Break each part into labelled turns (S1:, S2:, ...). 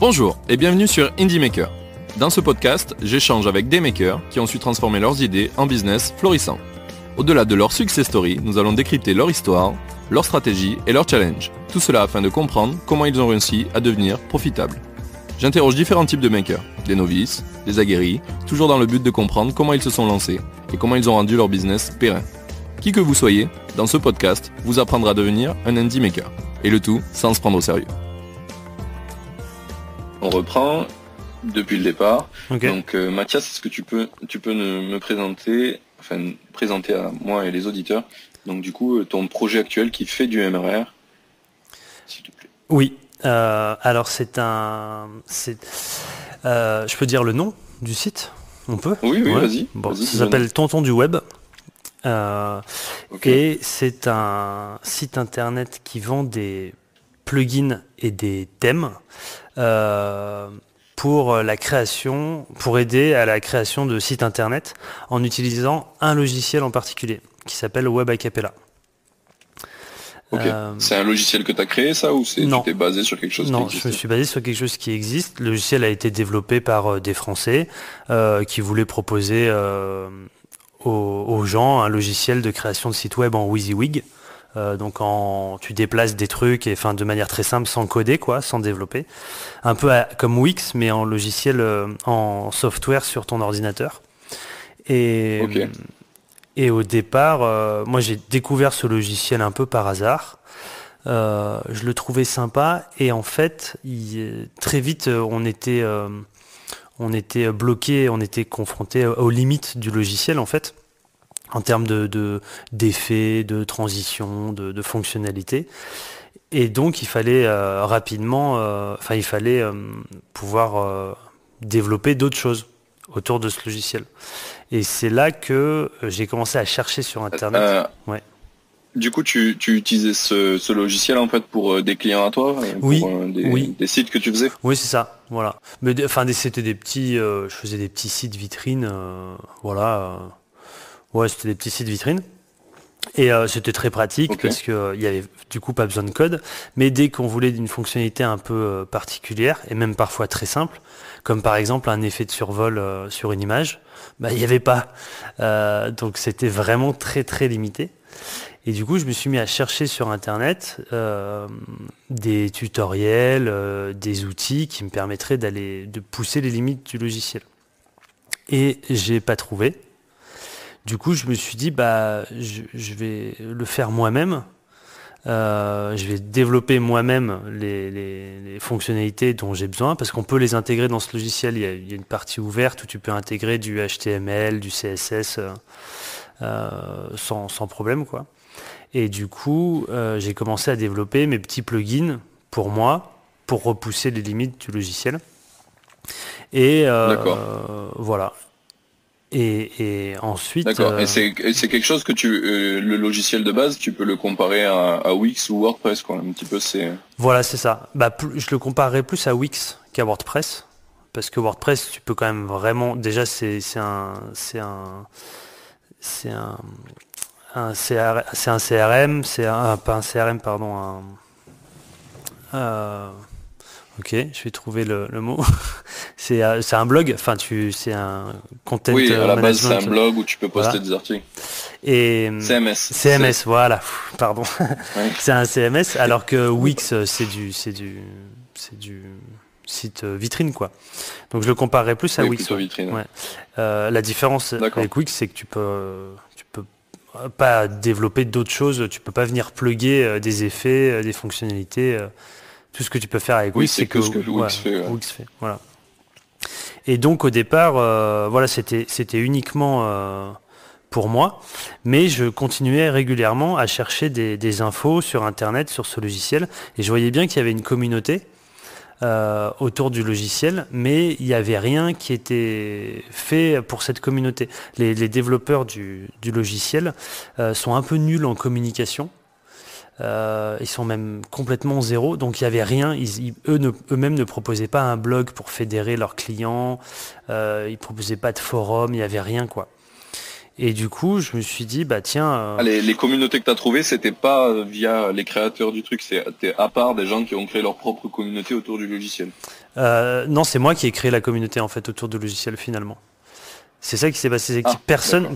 S1: Bonjour et bienvenue sur Indie Maker. Dans ce podcast, j'échange avec des makers qui ont su transformer leurs idées en business florissant. Au-delà de leur success story, nous allons décrypter leur histoire, leur stratégie et leurs challenges. Tout cela afin de comprendre comment ils ont réussi à devenir profitables. J'interroge différents types de makers, des novices, des aguerris, toujours dans le but de comprendre comment ils se sont lancés et comment ils ont rendu leur business périn. Qui que vous soyez, dans ce podcast, vous apprendra à devenir un indie maker. Et le tout sans se prendre au sérieux. On reprend depuis le départ.
S2: Okay.
S1: Donc Mathias, est-ce que tu peux me présenter, présenter à moi et les auditeurs, donc du coup ton projet actuel qui fait du MRR, s'il te plaît.
S2: Oui, alors je peux dire le nom du site? On peut?
S1: Oui,
S2: ouais.
S1: Vas-y.
S2: Bon,
S1: vas-y,
S2: ça s'appelle Tonton du Web.
S1: Okay.
S2: Et c'est un site internet qui vend des plugins et des thèmes pour aider à la création de sites internet en utilisant un logiciel en particulier qui s'appelle Web Acapella.
S1: Ok. C'est un logiciel que tu as créé, ça, ou tu t'es basé sur quelque chose qui existe?
S2: Non, je me suis basé sur quelque chose qui existe. Le logiciel a été développé par des Français qui voulaient proposer aux gens un logiciel de création de site web en WYSIWYG. Donc tu déplaces des trucs et de manière très simple, sans coder, sans développer. Un peu comme Wix, mais en logiciel, en software sur ton ordinateur. Et au départ, moi j'ai découvert ce logiciel un peu par hasard. Je le trouvais sympa et en fait, très vite, on était bloqué, on était confronté aux limites du logiciel en fait, en termes d'effets, de transition, de fonctionnalités. Et donc il fallait rapidement, pouvoir développer d'autres choses autour de ce logiciel. Et c'est là que j'ai commencé à chercher sur Internet.
S1: Du coup, tu utilisais ce logiciel en fait pour des clients à toi, des sites que tu faisais?
S2: Oui, c'est ça. Voilà. Mais c'était des petits. Je faisais des petits sites vitrines. C'était des petits sites vitrines. Et c'était très pratique parce qu'il y avait du coup pas besoin de code. Mais dès qu'on voulait une fonctionnalité un peu particulière et même parfois très simple, comme par exemple un effet de survol sur une image, il n'y avait pas. Donc c'était vraiment très très limité. Et du coup, je me suis mis à chercher sur Internet des tutoriels, des outils qui me permettraient de pousser les limites du logiciel. Et j'ai pas trouvé. Du coup, je me suis dit, je vais le faire moi-même. Je vais développer moi-même les fonctionnalités dont j'ai besoin, parce qu'on peut les intégrer dans ce logiciel. Il y a une partie ouverte où tu peux intégrer du HTML, du CSS sans problème, quoi. Et du coup, j'ai commencé à développer mes petits plugins pour moi, pour repousser les limites du logiciel. Et voilà. Et ensuite...
S1: D'accord. Et c'est quelque chose que le logiciel de base, tu peux le comparer à Wix ou WordPress, quoi. Un petit peu, c'est... Voilà,
S2: c'est ça. Je le comparerais plus à Wix qu'à WordPress. Parce que WordPress, tu peux quand même vraiment... Déjà, c'est un CRM, pas un CRM, pardon, ok, je vais trouver le mot. c'est un blog, c'est un content
S1: management. Oui, à la base, c'est un blog où tu peux poster des articles.
S2: Et CMS, voilà, pardon.
S1: Ouais.
S2: C'est un CMS, alors que Wix, c'est du site vitrine, quoi. Donc je le comparerais plus à Wix.
S1: Plutôt vitrine.
S2: Ouais. La différence avec Wix, c'est que tu peux pas développer d'autres choses, tu peux pas venir plugger des effets, des fonctionnalités. Tout ce que tu peux faire avec Wix,
S1: c'est que ce que Wix fait. Ouais.
S2: Wix fait, voilà. Et donc au départ, c'était uniquement pour moi, mais je continuais régulièrement à chercher des infos sur Internet, sur ce logiciel, et je voyais bien qu'il y avait une communauté autour du logiciel, mais il n'y avait rien qui était fait pour cette communauté. Les développeurs du logiciel sont un peu nuls en communication. Ils sont même complètement zéro, donc il n'y avait rien. Eux-mêmes ne proposaient pas un blog pour fédérer leurs clients. Ils ne proposaient pas de forum, il n'y avait rien, quoi. Et du coup, je me suis dit, bah tiens...
S1: Les communautés que tu as trouvées, c'était pas via les créateurs du truc, c'était à part des gens qui ont créé leur propre communauté autour du logiciel.
S2: Non, c'est moi qui ai créé la communauté en fait autour du logiciel finalement. C'est ça qui s'est passé, c'est que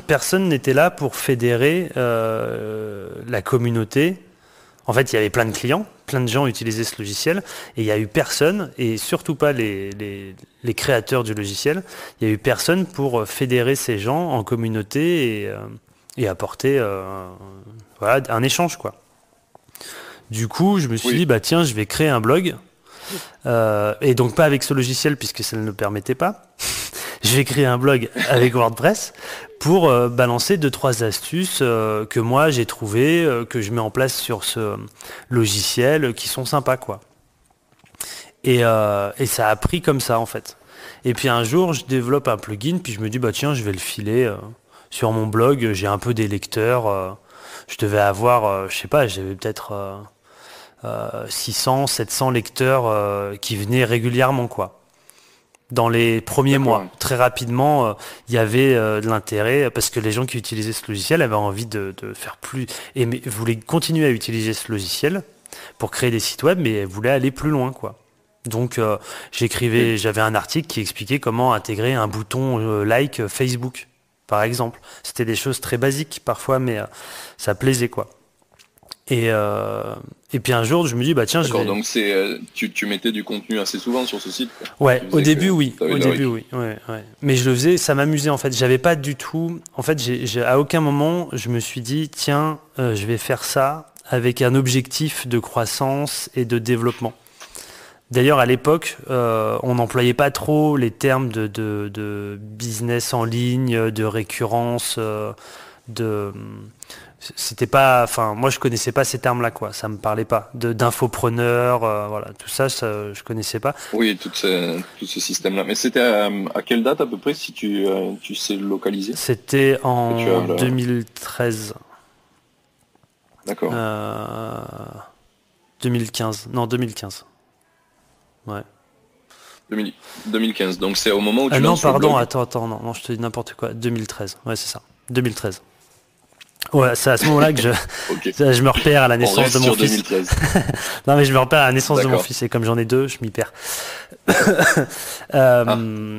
S2: personne n'était là pour fédérer la communauté. En fait, il y avait plein de clients, plein de gens utilisaient ce logiciel, et il n'y a eu personne, et surtout pas les créateurs du logiciel, il n'y a eu personne pour fédérer ces gens en communauté et apporter voilà, un échange, quoi. Du coup, je me suis dit, bah tiens, je vais créer un blog, et donc pas avec ce logiciel, puisque ça ne le permettait pas. Je vais créer un blog avec WordPress pour balancer 2-3 astuces que moi j'ai trouvées, que je mets en place sur ce logiciel, qui sont sympas, quoi. Et ça a pris comme ça en fait. Et puis un jour je développe un plugin, puis je me dis bah tiens je vais le filer sur mon blog, j'ai un peu des lecteurs, je devais avoir, je sais pas, j'avais peut-être 600, 700 lecteurs qui venaient régulièrement, quoi. Dans les premiers mois, très rapidement, il y avait de l'intérêt parce que les gens qui utilisaient ce logiciel avaient envie de faire plus et voulaient continuer à utiliser ce logiciel pour créer des sites web, mais voulaient aller plus loin, quoi. Donc j'avais un article qui expliquait comment intégrer un bouton like Facebook, par exemple. C'était des choses très basiques parfois, mais ça plaisait, quoi. Et puis un jour, je me dis, bah tiens, je vais...
S1: donc tu mettais du contenu assez souvent sur ce site, quoi.
S2: Ouais, au début, oui. Ouais. Mais je le faisais, ça m'amusait, en fait. J'avais pas du tout... En fait, à aucun moment, je me suis dit, tiens, je vais faire ça avec un objectif de croissance et de développement. D'ailleurs, à l'époque, on n'employait pas trop les termes de business en ligne, de récurrence, c'était pas, enfin moi je connaissais pas ces termes-là, quoi, ça me parlait pas d'infopreneur, voilà, tout ça, je connaissais pas.
S1: Oui, tout ce système-là. Mais c'était à quelle date à peu près, si tu sais localiser?
S2: C'était en 2013.
S1: D'accord.
S2: 2015. Non, 2015. Ouais.
S1: 2015. Donc c'est au moment où tu
S2: non,
S1: lances
S2: pardon,
S1: le blog.
S2: attends, non, je te dis n'importe quoi. 2013. Ouais, c'est ça. 2013. Ouais, c'est à ce moment-là que je me repère à la naissance de mon fils. 2013. Non, mais je me repère à la naissance de mon fils, et comme j'en ai deux, je m'y perds.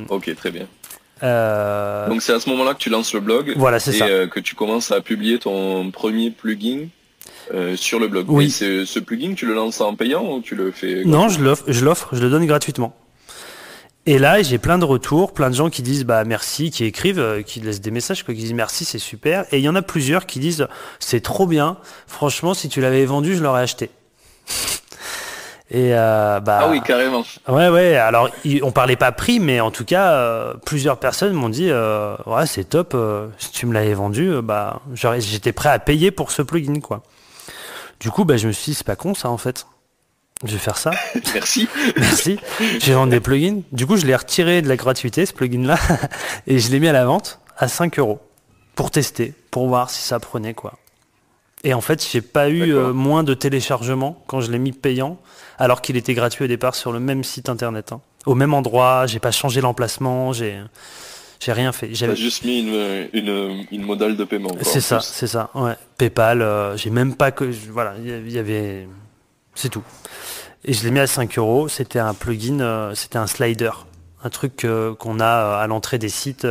S1: Ok, très bien. Donc c'est à ce moment-là que tu lances le blog.
S2: Voilà, c'est ça.
S1: Et que tu commences à publier ton premier plugin sur le blog.
S2: Oui.
S1: Et ce plugin, tu le lances en payant ou tu le fais gratuitement?
S2: Non, je le donne gratuitement. Et là, j'ai plein de retours, plein de gens qui disent bah merci, qui écrivent, qui laissent des messages, quoi, qui disent merci, c'est super. Et il y en a plusieurs qui disent c'est trop bien. Franchement, si tu l'avais vendu, je l'aurais acheté. Et
S1: ah oui, carrément.
S2: Ouais. Alors, on parlait pas prix, mais en tout cas, plusieurs personnes m'ont dit ouais, c'est top. Si tu me l'avais vendu, bah j'étais prêt à payer pour ce plugin, quoi. Du coup, bah je me suis dit c'est pas con ça en fait. Je vais faire ça.
S1: Merci.
S2: Je vais vendre des plugins. Du coup, je l'ai retiré de la gratuité, ce plugin-là, et je l'ai mis à la vente à 5 € pour tester, pour voir si ça prenait, quoi. Et en fait, j'ai pas eu moins de téléchargements quand je l'ai mis payant, alors qu'il était gratuit au départ sur le même site internet, hein. Au même endroit, j'ai pas changé l'emplacement, j'ai rien fait.
S1: J'avais juste mis une modale de paiement.
S2: C'est ça, ouais. PayPal, j'ai même pas que... Voilà, il y avait... C'est tout. Et je l'ai mis à 5 €. C'était un plugin, c'était un slider. Un truc qu'on a à l'entrée des sites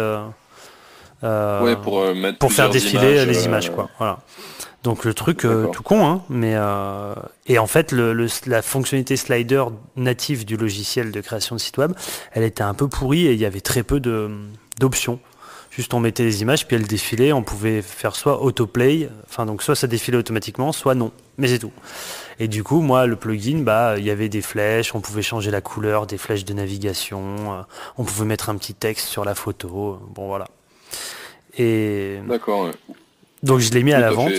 S1: pour
S2: faire défiler les images, quoi. Voilà. Donc le truc tout con, hein, mais et en fait la fonctionnalité slider native du logiciel de création de site web, elle était un peu pourrie et il y avait très peu d'options. Juste on mettait les images puis elles défilaient, on pouvait faire soit autoplay, enfin donc soit ça défilait automatiquement, soit non, mais c'est tout. Et du coup moi le plugin, il y avait des flèches, on pouvait changer la couleur des flèches de navigation, on pouvait mettre un petit texte sur la photo, bon voilà. Et
S1: d'accord.
S2: Donc je l'ai mis à la vente.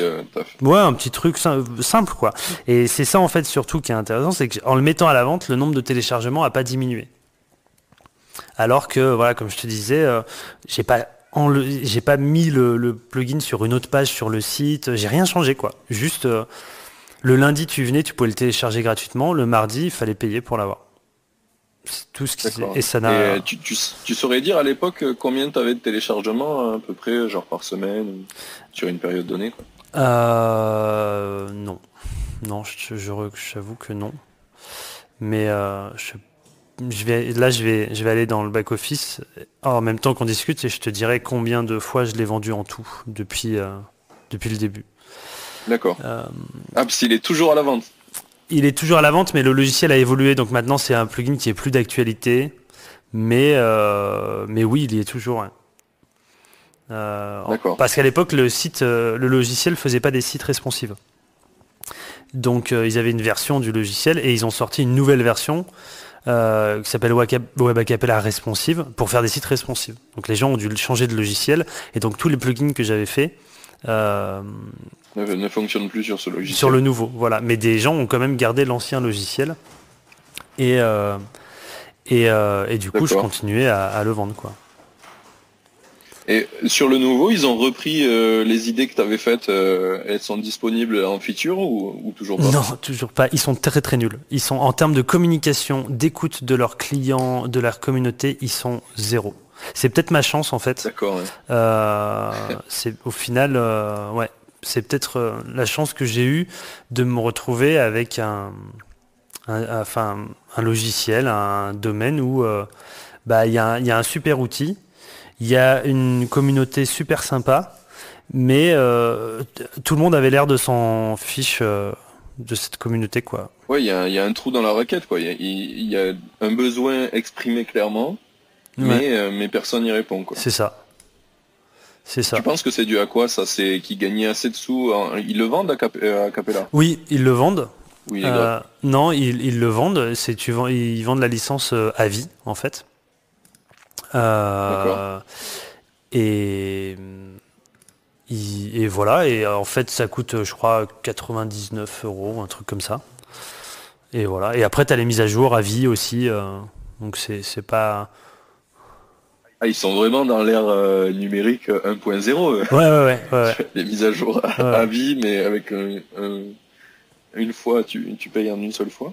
S2: Ouais, un petit truc simple, quoi. Et c'est ça en fait surtout qui est intéressant, c'est qu'en le mettant à la vente, le nombre de téléchargements n'a pas diminué. Alors que voilà, comme je te disais, j'ai pas mis le plugin sur une autre page sur le site, j'ai rien changé, quoi. Juste le lundi tu venais, tu pouvais le télécharger gratuitement, le mardi il fallait payer pour l'avoir. C'est tout ce qui
S1: D'accord.
S2: et ça n'a.
S1: Et tu saurais dire à l'époque combien tu avais de téléchargements à peu près, genre par semaine, ou sur une période donnée, quoi.
S2: Non, non, j'avoue que non. Mais je vais aller dans le back office en même temps qu'on discute et je te dirai combien de fois je l'ai vendu en tout depuis le début.
S1: D'accord. Parce qu'il est toujours à la vente.
S2: Il est toujours à la vente, mais le logiciel a évolué, donc maintenant c'est un plugin qui est plus d'actualité. Mais oui, il y est toujours. Ouais.
S1: D'accord.
S2: Parce qu'à l'époque, le logiciel faisait pas des sites responsives. Donc ils avaient une version du logiciel et ils ont sorti une nouvelle version qui s'appelle Web Acapella Responsive pour faire des sites responsives. Donc les gens ont dû changer de logiciel et donc tous les plugins que j'avais fait
S1: Ne fonctionnent plus sur ce logiciel.
S2: Sur le nouveau, voilà. Mais des gens ont quand même gardé l'ancien logiciel et du coup je continuais à le vendre, quoi.
S1: Et sur le nouveau, ils ont repris les idées que tu avais faites, elles sont disponibles en feature ou toujours pas?
S2: Non, toujours pas. Ils sont très très nuls. Ils sont en termes de communication, d'écoute de leurs clients, de leur communauté, ils sont zéro. C'est peut-être ma chance en fait.
S1: D'accord. Ouais.
S2: C'est au final, ouais, c'est peut-être la chance que j'ai eue de me retrouver avec un logiciel, un domaine où il y a un super outil. Il y a une communauté super sympa, mais tout le monde avait l'air de s'en fiche de cette communauté, quoi.
S1: Ouais, il y a un trou dans la raquette, quoi. Il y a un besoin exprimé clairement, mais personne n'y répond, quoi.
S2: C'est ça. C'est ça.
S1: Tu penses que c'est dû à quoi, ça? C'est qu'ils gagnaient assez de sous. Ils le vendent à Capella?
S2: Oui, ils le vendent.
S1: Oui,
S2: non, ils le vendent. Ils vendent la licence à vie, en fait. Et voilà, et en fait ça coûte je crois 99 €, un truc comme ça. Et voilà, et après tu as les mises à jour à vie aussi, donc c'est pas...
S1: ils sont vraiment dans l'ère numérique 1.0.
S2: Ouais.
S1: Les mises à jour à vie, mais avec une fois, tu payes en une seule fois.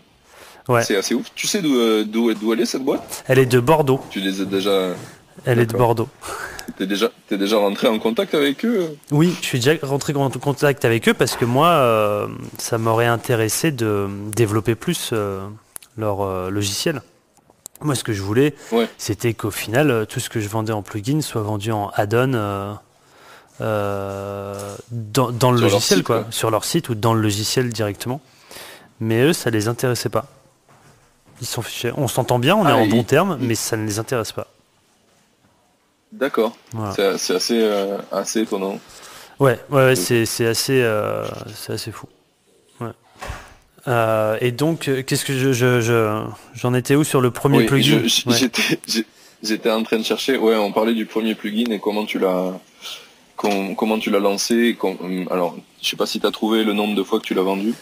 S1: Ouais. C'est assez ouf. Tu sais d'où elle est, cette boîte?
S2: Elle est de Bordeaux.
S1: Tu les as déjà...
S2: Elle est de Bordeaux.
S1: T'es déjà rentré en contact avec eux?
S2: Oui, je suis déjà rentré en contact avec eux parce que moi, ça m'aurait intéressé de développer plus leur logiciel. Moi, ce que je voulais, c'était qu'au final, tout ce que je vendais en plugin soit vendu en add-on dans le logiciel, site, quoi, sur leur site ou dans le logiciel directement. Mais eux, ça les intéressait pas. Ils sont fichés. On s'entend bien, on est en bons termes, mais ça ne les intéresse pas.
S1: D'accord. Voilà. C'est assez étonnant.
S2: Ouais, c'est assez fou. Ouais. Et donc, qu'est-ce que j'en étais où sur le premier plugin?
S1: J'étais en train de chercher. Ouais, on parlait du premier plugin et comment tu l'as lancé. Alors, je sais pas si tu as trouvé le nombre de fois que tu l'as vendu.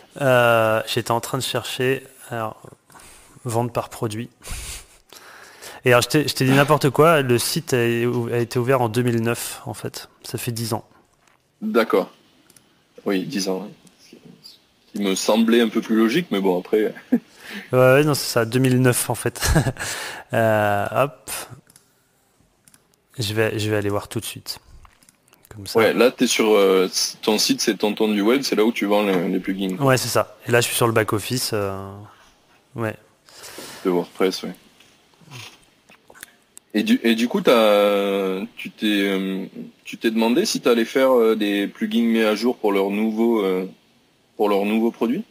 S2: J'étais en train de chercher. Alors, vente par produit. Et alors, je t'ai dit n'importe quoi, le site a été ouvert en 2009, en fait. Ça fait 10 ans.
S1: D'accord. Oui, 10 ans. Il me semblait un peu plus logique, mais bon, après...
S2: ouais, non, c'est ça, 2009, en fait. Hop. Je vais aller voir tout de suite. Comme ça.
S1: Ouais, là, tu es sur ton site, c'est Tonton du Web, c'est là où tu vends les plugins.
S2: Ouais, c'est ça. Et là, je suis sur le back-office. Ouais.
S1: De WordPress, ouais. Et du coup, tu t'es demandé si tu allais faire des plugins mis à jour pour leur nouveau produit?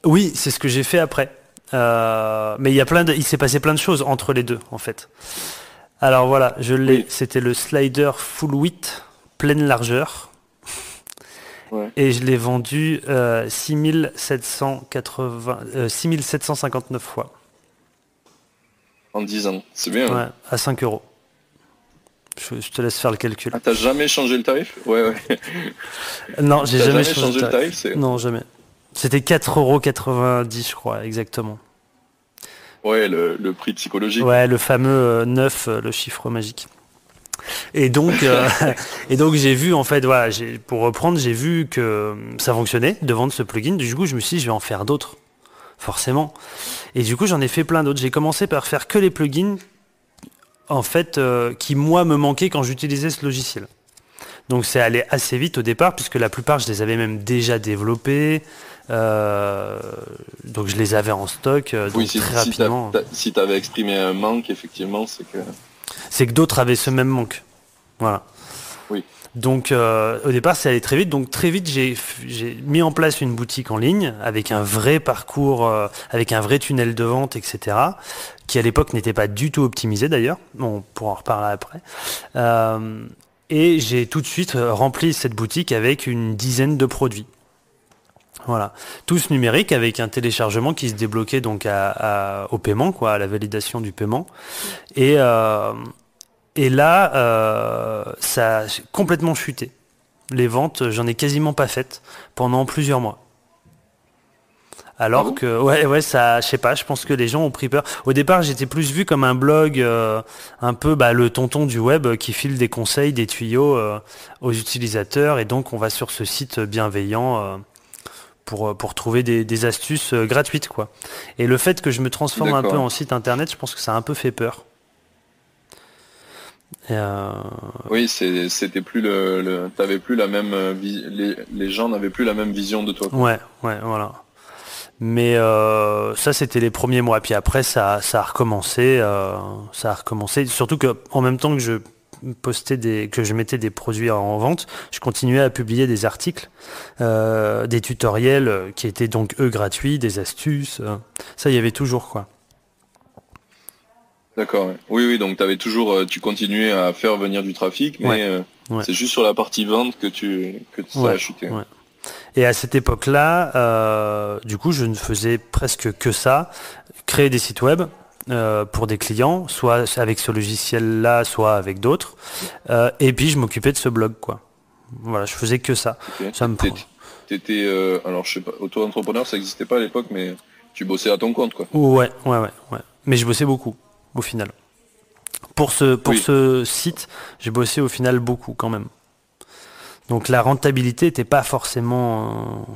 S2: Oui, c'est ce que j'ai fait après. Mais il s'est passé plein de choses entre les deux, en fait. Alors voilà, je l'ai. Oui. C'était le slider full width, pleine largeur. Ouais. Et je l'ai vendu 6759 fois.
S1: En 10 ans, c'est bien.
S2: Ouais, à 5 €. Je te laisse faire le calcul.
S1: Ah, t'as jamais changé le tarif? Ouais.
S2: Non, j'ai jamais changé le tarif. Non, jamais. C'était 4,90 €, je crois, exactement.
S1: Ouais, le prix psychologique.
S2: Ouais, le fameux 9, le chiffre magique. Et donc, j'ai vu, en fait, voilà, pour reprendre, j'ai vu que ça fonctionnait de vendre ce plugin. Du coup, je me suis dit, je vais en faire d'autres, forcément. Et du coup, j'en ai fait plein d'autres. J'ai commencé par faire que les plugins, en fait, qui, moi, me manquaient quand j'utilisais ce logiciel. Donc, c'est allé assez vite au départ, puisque la plupart, je les avais même déjà développés. Donc, je les avais en stock. Donc très rapidement.
S1: Si tu avais exprimé un manque, effectivement, c'est
S2: que d'autres avaient ce même manque. Voilà.
S1: Oui.
S2: Donc au départ c'est allé très vite, donc très vite j'ai mis en place une boutique en ligne avec un vrai parcours, avec un vrai tunnel de vente, etc. Qui à l'époque n'était pas du tout optimisé d'ailleurs, bon, on pourra en reparler après. Et j'ai tout de suite rempli cette boutique avec une dizaine de produits. Voilà, tous numériques avec un téléchargement qui se débloquait donc au paiement, quoi, à la validation du paiement. Et là, ça a complètement chuté. Les ventes, j'en ai quasiment pas faites pendant plusieurs mois. Alors que, ouais, ça, je sais pas, je pense que les gens ont pris peur. Au départ, j'étais plus vu comme un blog, un peu le tonton du web qui file des conseils, des tuyaux aux utilisateurs. Et donc, on va sur ce site bienveillant pour trouver des astuces gratuites, quoi. Et le fait que je me transforme un peu en site internet, je pense que ça a un peu fait peur.
S1: Oui, c'était plus t'avais plus la même les gens n'avaient plus la même vision de toi, quoi.
S2: Ouais, voilà. Mais ça c'était les premiers mois. Puis après ça a recommencé, Surtout que en même temps que je mettais des produits en vente, je continuais à publier des articles, des tutoriels qui étaient donc eux gratuits, des astuces. Ça il y avait toujours, quoi.
S1: D'accord. Ouais. Oui, donc tu continuais à faire venir du trafic, mais c'est juste sur la partie vente que ça a chuté.
S2: Ouais. Et à cette époque-là, du coup, je ne faisais presque que ça, créer des sites web pour des clients, soit avec ce logiciel-là, soit avec d'autres. Et puis, je m'occupais de ce blog, quoi. Voilà, je faisais que ça.
S1: Okay.
S2: Ça me
S1: T'étais, alors je sais pas, auto-entrepreneur, ça n'existait pas à l'époque, mais tu bossais à ton compte, quoi.
S2: Ouais. Mais je bossais beaucoup, au final. Pour ce site, j'ai bossé au final beaucoup, quand même. Donc la rentabilité était pas forcément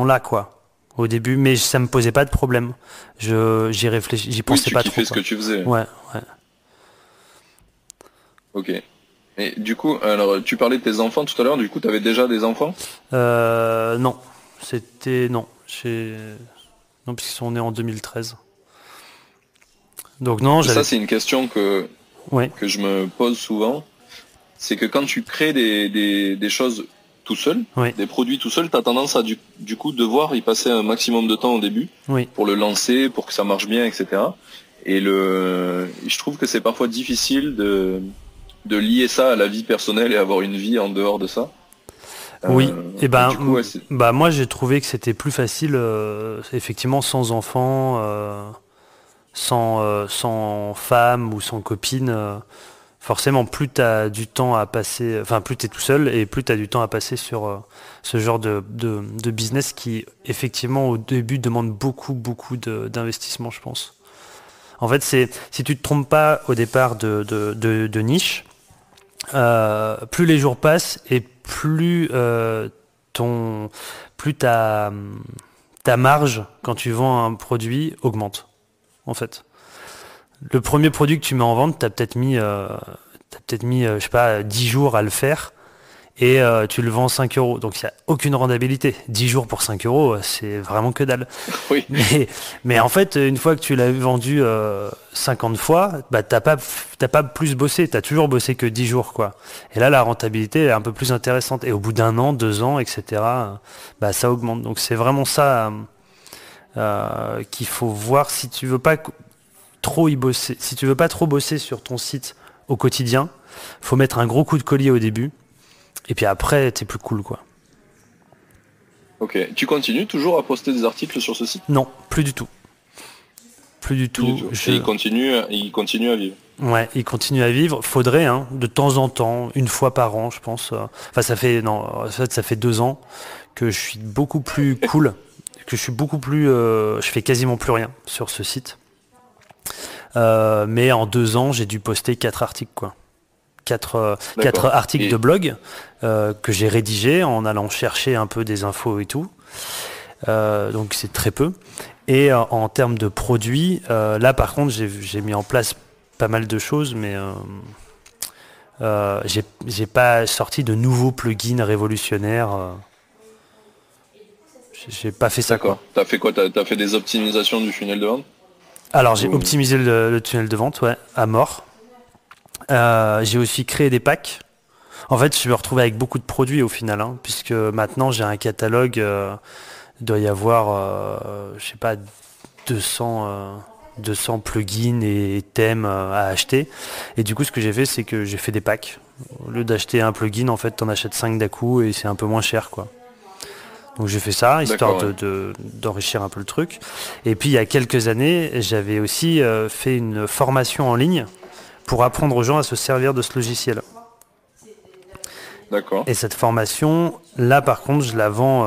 S2: là, quoi, au début, mais ça me posait pas de problème. J'y réfléchis, j'y pensais pas trop. Tu kiffais
S1: ce que tu faisais.
S2: Ouais.
S1: Ok. Et du coup, alors tu parlais de tes enfants tout à l'heure. Du coup, tu avais déjà des enfants?
S2: Non, non, puisqu'ils sont nés en 2013. Donc non,
S1: ça c'est une question que je me pose souvent. C'est que quand tu crées des choses tout seul, des produits tout seul, tu as tendance à du coup devoir y passer un maximum de temps au début pour le lancer, pour que ça marche bien, etc. Et je trouve que c'est parfois difficile de lier ça à la vie personnelle et avoir une vie en dehors de ça.
S2: Oui, et moi j'ai trouvé que c'était plus facile, effectivement, sans enfant, sans femme ou sans copine. Forcément, plus tu as du temps à passer, plus tu es tout seul et plus tu as du temps à passer sur ce genre de business qui, effectivement, au début, demande beaucoup d'investissement, je pense. En fait, si tu te trompes pas au départ de niche, plus les jours passent et plus ta marge quand tu vends un produit augmente, en fait. Le premier produit que tu mets en vente, t'as peut-être mis, je sais pas, 10 jours à le faire et tu le vends 5 euros. Donc il n'y a aucune rentabilité. 10 jours pour 5 euros, c'est vraiment que dalle.
S1: Oui.
S2: Mais en fait, une fois que tu l'as vendu 50 fois, t'as pas plus bossé. T'as toujours bossé que 10 jours, quoi. Et là, la rentabilité est un peu plus intéressante. Et au bout d'1 an, 2 ans, etc., ça augmente. Donc c'est vraiment ça qu'il faut voir si tu veux pas trop y bosser. Si tu veux pas trop bosser sur ton site au quotidien, faut mettre un gros coup de collier au début et puis après t'es plus cool, quoi.
S1: Ok, tu continues toujours à poster des articles sur ce site?
S2: Non, plus du tout. Et
S1: il continue à vivre?
S2: Ouais, il continue à vivre. Faudrait, de temps en temps, une fois par an, je pense. Ça fait 2 ans que je suis beaucoup plus cool, que je suis beaucoup plus, je fais quasiment plus rien sur ce site. Mais en 2 ans, j'ai dû poster 4 articles, quoi. 4 articles de blog que j'ai rédigés en allant chercher un peu des infos et tout. Donc c'est très peu. Et en termes de produits, là par contre j'ai mis en place pas mal de choses, mais j'ai pas sorti de nouveaux plugins révolutionnaires. J'ai pas fait ça.
S1: D'accord. T'as fait quoi? T'as fait des optimisations du funnel de vente?
S2: Alors j'ai optimisé le tunnel de vente, ouais, à mort. J'ai aussi créé des packs. En fait, je me retrouve avec beaucoup de produits au final, hein, puisque maintenant j'ai un catalogue. Il doit y avoir, je sais pas, 200 plugins et thèmes à acheter. Et du coup, ce que j'ai fait, c'est que j'ai fait des packs. Au lieu d'acheter un plugin, en fait, t'en achètes 5 d'un coup et c'est un peu moins cher, quoi. Donc j'ai fait ça, histoire d'enrichir un peu le truc. Et puis il y a quelques années, j'avais aussi fait une formation en ligne pour apprendre aux gens à se servir de ce logiciel.
S1: D'accord.
S2: Et cette formation, là par contre, je la vends.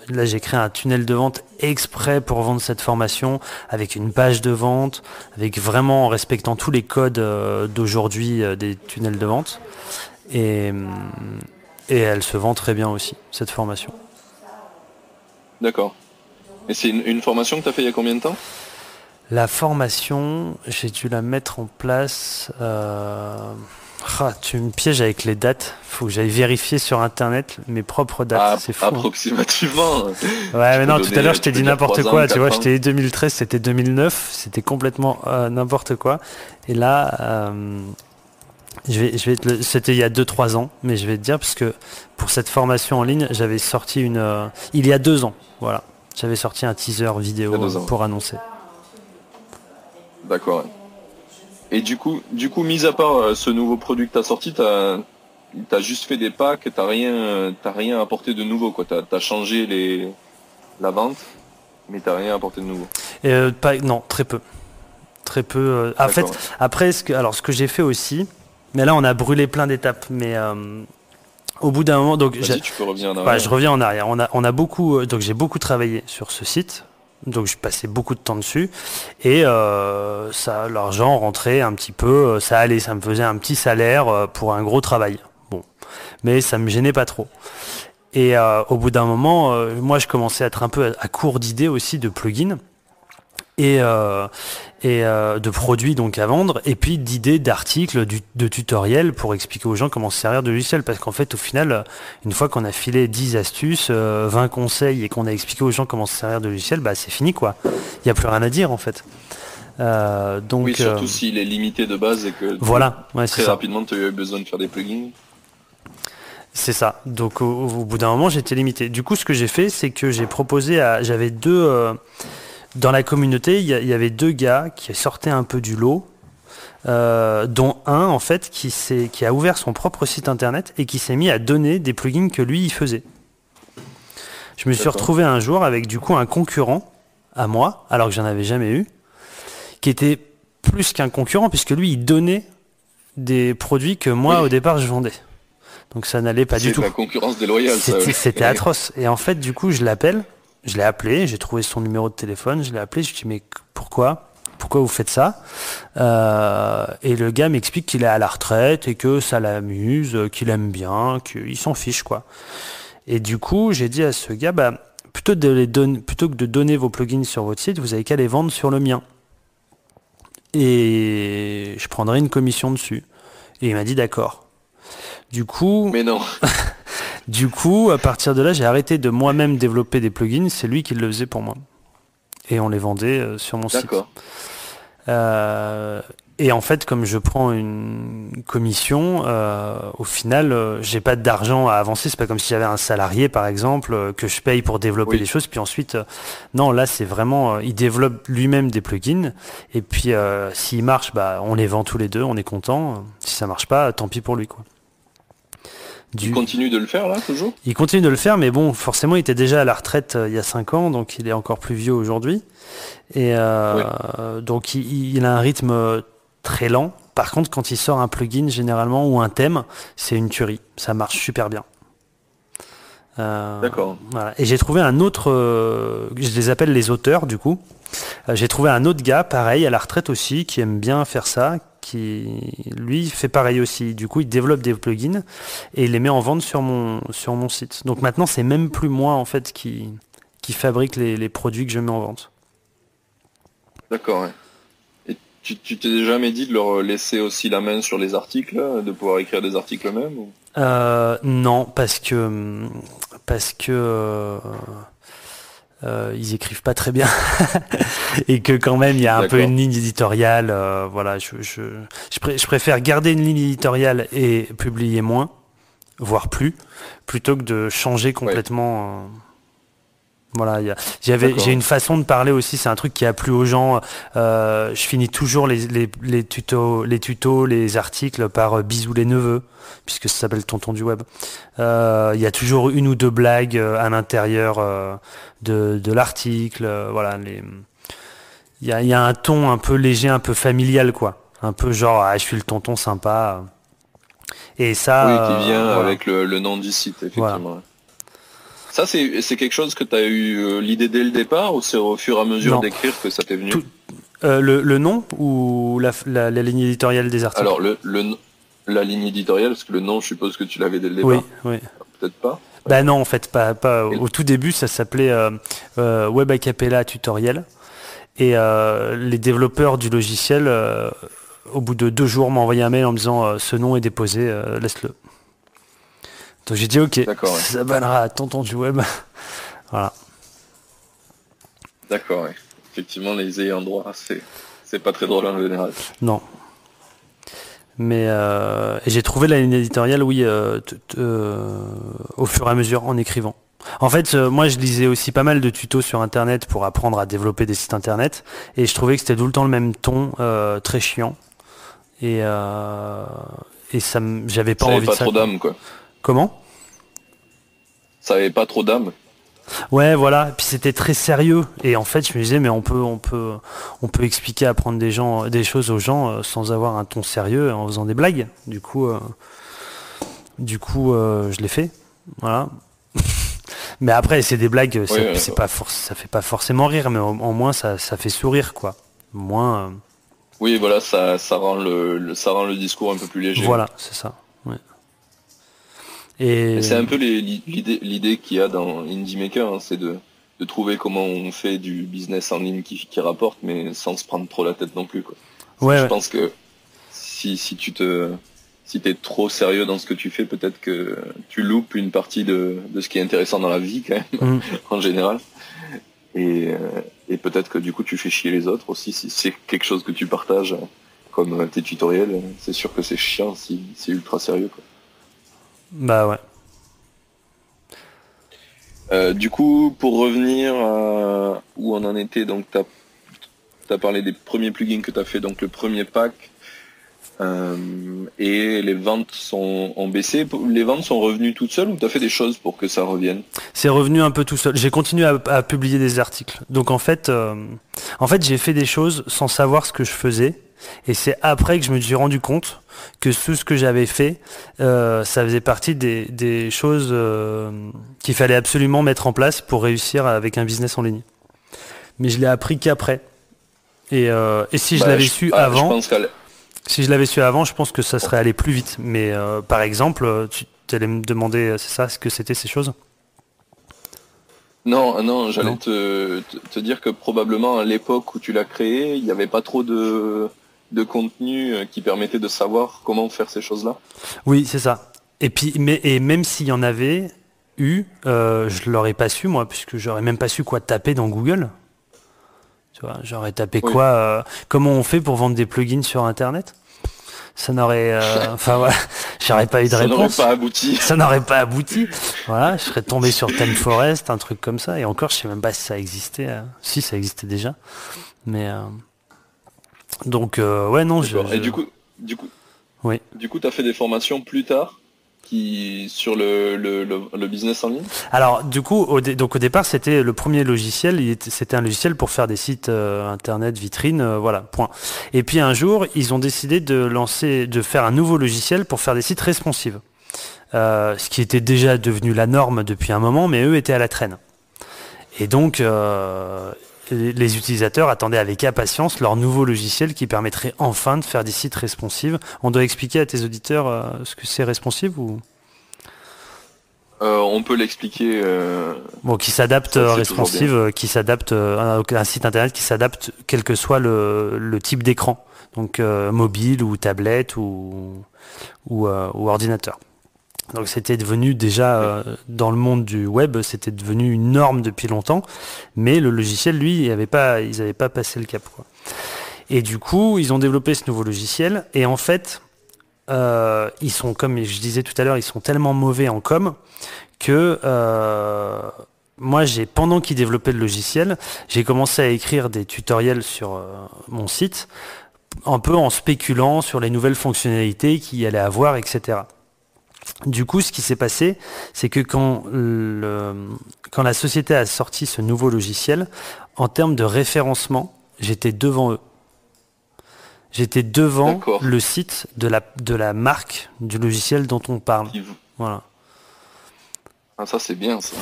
S2: Là, j'ai créé un tunnel de vente exprès pour vendre cette formation, avec une page de vente, avec vraiment en respectant tous les codes d'aujourd'hui des tunnels de vente. Et elle se vend très bien aussi, cette formation.
S1: D'accord. Et c'est une formation que tu as fait il y a combien de temps?
S2: La formation, j'ai dû la mettre en place. Tu me pièges avec les dates. Faut que j'aille vérifier sur internet mes propres dates. C'est fou.
S1: Approximativement.
S2: Ouais, mais non, tout à l'heure je t'ai dit n'importe quoi. Tu vois, je t'ai dit 2013, c'était 2009. C'était complètement n'importe quoi. Et là, c'était il y a 2-3 ans, mais je vais te dire, parce que pour cette formation en ligne, j'avais sorti il y a 2 ans, voilà. J'avais sorti un teaser vidéo pour annoncer.
S1: D'accord. Et du coup, mis à part ce nouveau produit que tu as sorti, t'as juste fait des packs, t'as rien apporté de nouveau, quoi. T'as changé la vente, mais t'as rien apporté de nouveau.
S2: Non, très peu. Très peu. En fait, après, ce que j'ai fait aussi, mais là on a brûlé plein d'étapes, mais au bout d'un moment, donc
S1: tu peux revenir en arrière.
S2: Je reviens en arrière. On a beaucoup, donc j'ai beaucoup travaillé sur ce site, donc je passais beaucoup de temps dessus, et l'argent rentrait un petit peu, ça allait, ça me faisait un petit salaire pour un gros travail. Bon, mais ça me gênait pas trop. Et au bout d'un moment, moi je commençais à être un peu à court d'idées aussi de plugins. Et de produits donc à vendre, et puis d'idées d'articles, de tutoriels pour expliquer aux gens comment se servir de logiciel, parce qu'en fait au final, une fois qu'on a filé 10 astuces, 20 conseils et qu'on a expliqué aux gens comment se servir de logiciel, bah c'est fini quoi. Il n'y a plus rien à dire en fait. Donc,
S1: oui, surtout s'il est limité de base et que
S2: voilà,
S1: très rapidement tu as eu besoin de faire des plugins.
S2: C'est ça. Donc au bout d'un moment j'étais limité. Du coup ce que j'ai fait, c'est que j'ai proposé j'avais deux... dans la communauté, il y avait 2 gars qui sortaient un peu du lot, dont un en fait qui a ouvert son propre site internet et qui s'est mis à donner des plugins que lui il faisait. Je me suis retrouvé un jour avec du coup un concurrent à moi, alors que j'en avais jamais eu, qui était plus qu'un concurrent puisque lui il donnait des produits que moi au départ je vendais. Donc ça n'allait pas du tout.
S1: C'est la concurrence déloyale.
S2: C'était atroce. Et en fait du coup je l'ai appelé, j'ai trouvé son numéro de téléphone, je l'ai appelé, je lui ai dit mais pourquoi vous faites ça? Et le gars m'explique qu'il est à la retraite et que ça l'amuse, qu'il aime bien, qu'il s'en fiche quoi. Et du coup j'ai dit à ce gars, plutôt que de donner vos plugins sur votre site, vous avez qu'à les vendre sur le mien. Et je prendrai une commission dessus. Et il m'a dit d'accord. Du coup...
S1: Mais non.
S2: Du coup, à partir de là, j'ai arrêté de moi-même développer des plugins, c'est lui qui le faisait pour moi. Et on les vendait sur mon site. Et en fait, comme je prends une commission, au final, j'ai pas d'argent à avancer. C'est pas comme si j'avais un salarié, par exemple, que je paye pour développer des choses. Puis ensuite, non, là, c'est vraiment, il développe lui-même des plugins. Et puis, s'il marche, on les vend tous les deux, on est content. Si ça marche pas, tant pis pour lui, quoi.
S1: Il continue de le faire là toujours?
S2: Il continue de le faire, mais bon, forcément il était déjà à la retraite il y a 5 ans, donc il est encore plus vieux aujourd'hui. Et donc il a un rythme très lent. Par contre, quand il sort un plugin généralement ou un thème, c'est une tuerie. Ça marche super bien.
S1: D'accord.
S2: Voilà. Et j'ai trouvé un autre, je les appelle les auteurs du coup. J'ai trouvé un autre gars, pareil, à la retraite aussi, qui aime bien faire ça, qui lui fait pareil aussi. Du coup, il développe des plugins et il les met en vente sur mon site. Donc maintenant, c'est même plus moi en fait qui fabrique les produits que je mets en vente.
S1: D'accord, ouais. Et tu t'es jamais dit de leur laisser aussi la main sur les articles, de pouvoir écrire des articles eux-mêmes ou...
S2: Non, parce que ils écrivent pas très bien et que quand même il y a un peu une ligne éditoriale. Voilà, je préfère garder une ligne éditoriale et publier moins, voire plus, plutôt que de changer complètement. Voilà, j'ai une façon de parler aussi, c'est un truc qui a plu aux gens. Je finis toujours les tutos, les articles par bisous les neveux, puisque ça s'appelle Tonton du web. Il y a toujours une ou deux blagues à l'intérieur de l'article. Voilà, il y a un ton un peu léger, un peu familial, quoi. Un peu genre, je suis le tonton sympa. Et ça.
S1: Oui, qui vient avec le nom du site, effectivement. Voilà. Ça, c'est quelque chose que tu as eu l'idée dès le départ ou c'est au fur et à mesure d'écrire que ça t'est venu?
S2: Le nom ou la ligne éditoriale des articles?
S1: Alors, la ligne éditoriale, parce que le nom, je suppose que tu l'avais dès le départ.
S2: Oui.
S1: Peut-être pas.
S2: Bah non, en fait, pas. Au tout début, ça s'appelait Web Acapella Tutoriel. Et les développeurs du logiciel, au bout de 2 jours, m'ont envoyé un mail en me disant ce nom est déposé, laisse-le. Donc j'ai dit ok, ça s'appellera Tonton du web. Voilà.
S1: D'accord, ouais. Effectivement, les ayants droit, c'est pas très drôle en général.
S2: Non. Mais j'ai trouvé la ligne éditoriale, oui, au fur et à mesure, en écrivant. En fait, moi je lisais aussi pas mal de tutos sur internet pour apprendre à développer des sites internet. Et je trouvais que c'était tout le temps le même ton, très chiant. Et ça j'avais pas envie de ça.
S1: Ça avait pas trop d'âme, quoi.
S2: Comment?
S1: Ça avait pas trop d'âme.
S2: Ouais, voilà. Puis c'était très sérieux. Et en fait, je me disais, mais on peut expliquer, apprendre des choses aux gens sans avoir un ton sérieux, en faisant des blagues. Du coup, je l'ai fait. Voilà. Mais après, c'est des blagues. Ça fait pas forcément rire, mais au moins ça fait sourire, quoi. Moins.
S1: Oui, voilà, ça rend le discours un peu plus léger.
S2: Voilà, c'est ça. Ouais.
S1: Et c'est un peu l'idée qu'il y a dans Indie Maker, hein, c'est de trouver comment on fait du business en ligne qui rapporte, mais sans se prendre trop la tête non plus, quoi. Je pense que si t'es trop sérieux dans ce que tu fais, peut-être que tu loupes une partie de ce qui est intéressant dans la vie quand même, en général. Et peut-être que du coup tu fais chier les autres aussi si c'est quelque chose que tu partages, comme tes tutoriels. C'est sûr que c'est chiant si c'est ultra sérieux, quoi.
S2: Bah ouais.
S1: Du coup, pour revenir à où on en était, donc t'as parlé des premiers plugins que t'as fait, donc le premier pack, et les ventes ont baissé. Les ventes sont revenues toutes seules ou t'as fait des choses pour que ça revienne?
S2: C'est revenu un peu tout seul. J'ai continué à publier des articles. Donc en fait, j'ai fait des choses sans savoir ce que je faisais. Et c'est après que je me suis rendu compte que tout ce que j'avais fait, ça faisait partie des choses qu'il fallait absolument mettre en place pour réussir avec un business en ligne. Mais je l'ai appris qu'après. Et si je l'avais su avant, je pense que ça serait allé plus vite. Mais par exemple, tu allais me demander, c'est ça, ce que c'était ces choses?
S1: Non, j'allais te dire que probablement à l'époque où tu l'as créé, il n'y avait pas trop de contenu qui permettait de savoir comment faire ces choses-là.
S2: Oui, c'est ça. Et puis, même s'il y en avait eu, je l'aurais pas su, moi, puisque j'aurais même pas su quoi taper dans Google. Tu vois, j'aurais tapé quoi, comment on fait pour vendre des plugins sur Internet? Ça n'aurait, voilà, j'aurais pas eu de réponse. Ça n'aurait pas abouti. Voilà, je serais tombé sur TimeForest, un truc comme ça. Et encore, je sais même pas si ça existait. Si, ça existait déjà. Mais donc, ouais, non.
S1: Et du coup,
S2: oui.
S1: Du coup, t'as fait des formations plus tard sur le business en ligne?
S2: Alors du coup, au départ, c'était le premier logiciel, c'était un logiciel pour faire des sites internet, vitrines, voilà, point. Et puis un jour, ils ont décidé de faire un nouveau logiciel pour faire des sites responsives. Ce qui était déjà devenu la norme depuis un moment, mais eux étaient à la traîne. Et donc, les utilisateurs attendaient avec impatience leur nouveau logiciel qui permettrait enfin de faire des sites responsives. On doit expliquer à tes auditeurs ce que c'est responsive ou...
S1: On peut l'expliquer.
S2: Bon, qui s'adapte responsive, qui s'adapte un site internet qui s'adapte quel que soit le type d'écran, donc mobile ou tablette ou ordinateur. Donc c'était devenu déjà dans le monde du web, c'était devenu une norme depuis longtemps, mais le logiciel, lui, ils n'avaient pas passé le cap, quoi. Et du coup, ils ont développé ce nouveau logiciel, et en fait, ils sont, comme je disais tout à l'heure, ils sont tellement mauvais en com que moi, pendant qu'ils développaient le logiciel, j'ai commencé à écrire des tutoriels sur mon site, un peu en spéculant sur les nouvelles fonctionnalités qu'il y allait avoir, etc. Du coup, ce qui s'est passé, c'est que quand la société a sorti ce nouveau logiciel, en termes de référencement, j'étais devant eux. J'étais devant
S1: D'accord.
S2: le site de la marque du logiciel dont on parle. Voilà.
S1: Ah, ça c'est bien ça.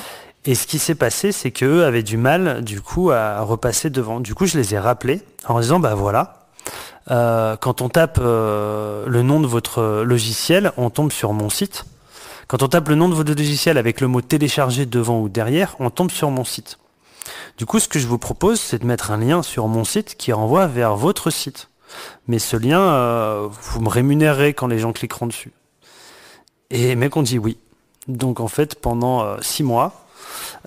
S2: Et ce qui s'est passé, c'est qu'eux avaient du mal, du coup, à repasser devant. Du coup, je les ai rappelés en disant, bah voilà, quand on tape le nom de votre logiciel, on tombe sur mon site. Quand on tape le nom de votre logiciel avec le mot télécharger devant ou derrière, on tombe sur mon site. Du coup, ce que je vous propose, c'est de mettre un lien sur mon site qui renvoie vers votre site. Mais ce lien, vous me rémunérerez quand les gens cliqueront dessus. Et les mecs ont dit oui. Donc en fait, pendant 6 mois,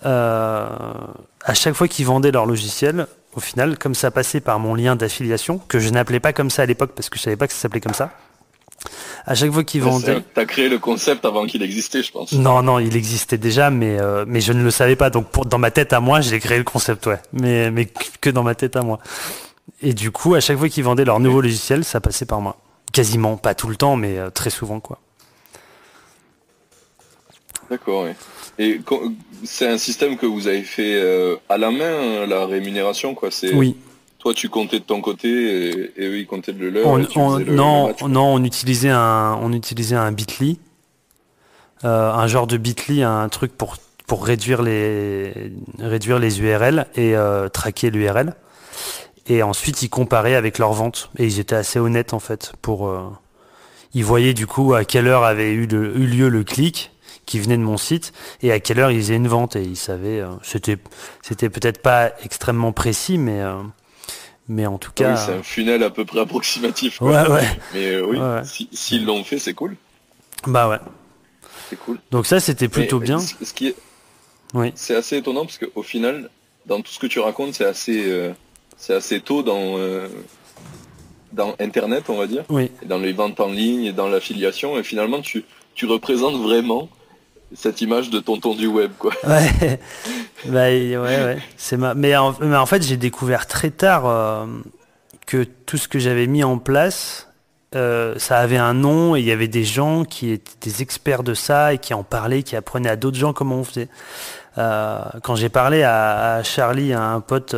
S2: à chaque fois qu'ils vendaient leur logiciel, au final, comme ça passait par mon lien d'affiliation, que je n'appelais pas comme ça à l'époque parce que je savais pas que ça s'appelait comme ça, à chaque fois qu'ils vendaient...
S1: T'as créé le concept avant qu'il existait, je pense.
S2: Non, il existait déjà, mais je ne le savais pas. Donc dans ma tête à moi, j'ai créé le concept, ouais. Mais que dans ma tête à moi. Et du coup, à chaque fois qu'ils vendaient leur nouveau logiciel, ça passait par moi. Quasiment, pas tout le temps, mais très souvent, quoi.
S1: D'accord, oui. Et c'est un système que vous avez fait à la main, la rémunération, quoi.
S2: Oui.
S1: Toi, tu comptais de ton côté et eux, ils comptaient de leur.
S2: On utilisait un Bitly, un genre de Bitly, un truc pour réduire les URL et traquer l'URL. Et ensuite, ils comparaient avec leurs ventes. Et ils étaient assez honnêtes, en fait. Ils voyaient, du coup, à quelle heure avait eu lieu le clic qui venait de mon site et à quelle heure ils faisaient une vente. Et ils savaient... c'était peut-être pas extrêmement précis, mais en tout cas...
S1: Oui, c'est un funnel à peu près approximatif, quoi.
S2: Ouais.
S1: Mais oui,
S2: ouais.
S1: S'ils l'ont fait, c'est cool.
S2: Bah ouais.
S1: C'est cool.
S2: Donc ça, c'était plutôt bien.
S1: Ce qui est...
S2: Oui.
S1: C'est assez étonnant parce qu'au final, dans tout ce que tu racontes, c'est assez tôt dans Internet, on va dire,
S2: oui.
S1: Dans les ventes en ligne et dans l'affiliation, et finalement tu représentes vraiment cette image de tonton du web, quoi.
S2: Ouais, ouais. Mais en fait, j'ai découvert très tard que tout ce que j'avais mis en place, ça avait un nom et il y avait des gens qui étaient des experts de ça et qui en parlaient, qui apprenaient à d'autres gens comment on faisait. Quand j'ai parlé à Charlie, à un pote,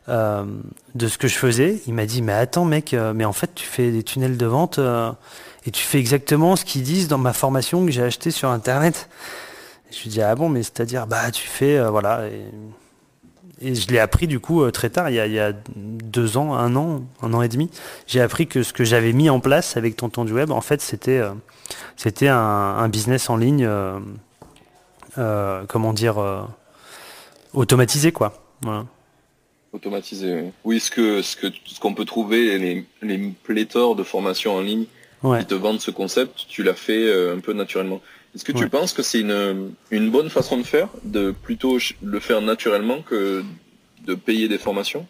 S2: de ce que je faisais, il m'a dit mais attends mec, mais en fait tu fais des tunnels de vente et tu fais exactement ce qu'ils disent dans ma formation que j'ai achetée sur internet. Et je lui dis ah bon, mais c'est-à-dire bah tu fais voilà, et je l'ai appris du coup très tard, il y a 2 ans, 1 an et demi, j'ai appris que ce que j'avais mis en place avec Tonton du Web, en fait c'était un business en ligne automatisé, quoi. Voilà.
S1: Automatisé, oui. Oui, ce qu'on peut trouver, les pléthores de formations en ligne qui te vendent ce concept, tu l'as fait un peu naturellement. Est-ce que tu penses que c'est une bonne façon de faire, de plutôt le faire naturellement que de payer des formations ?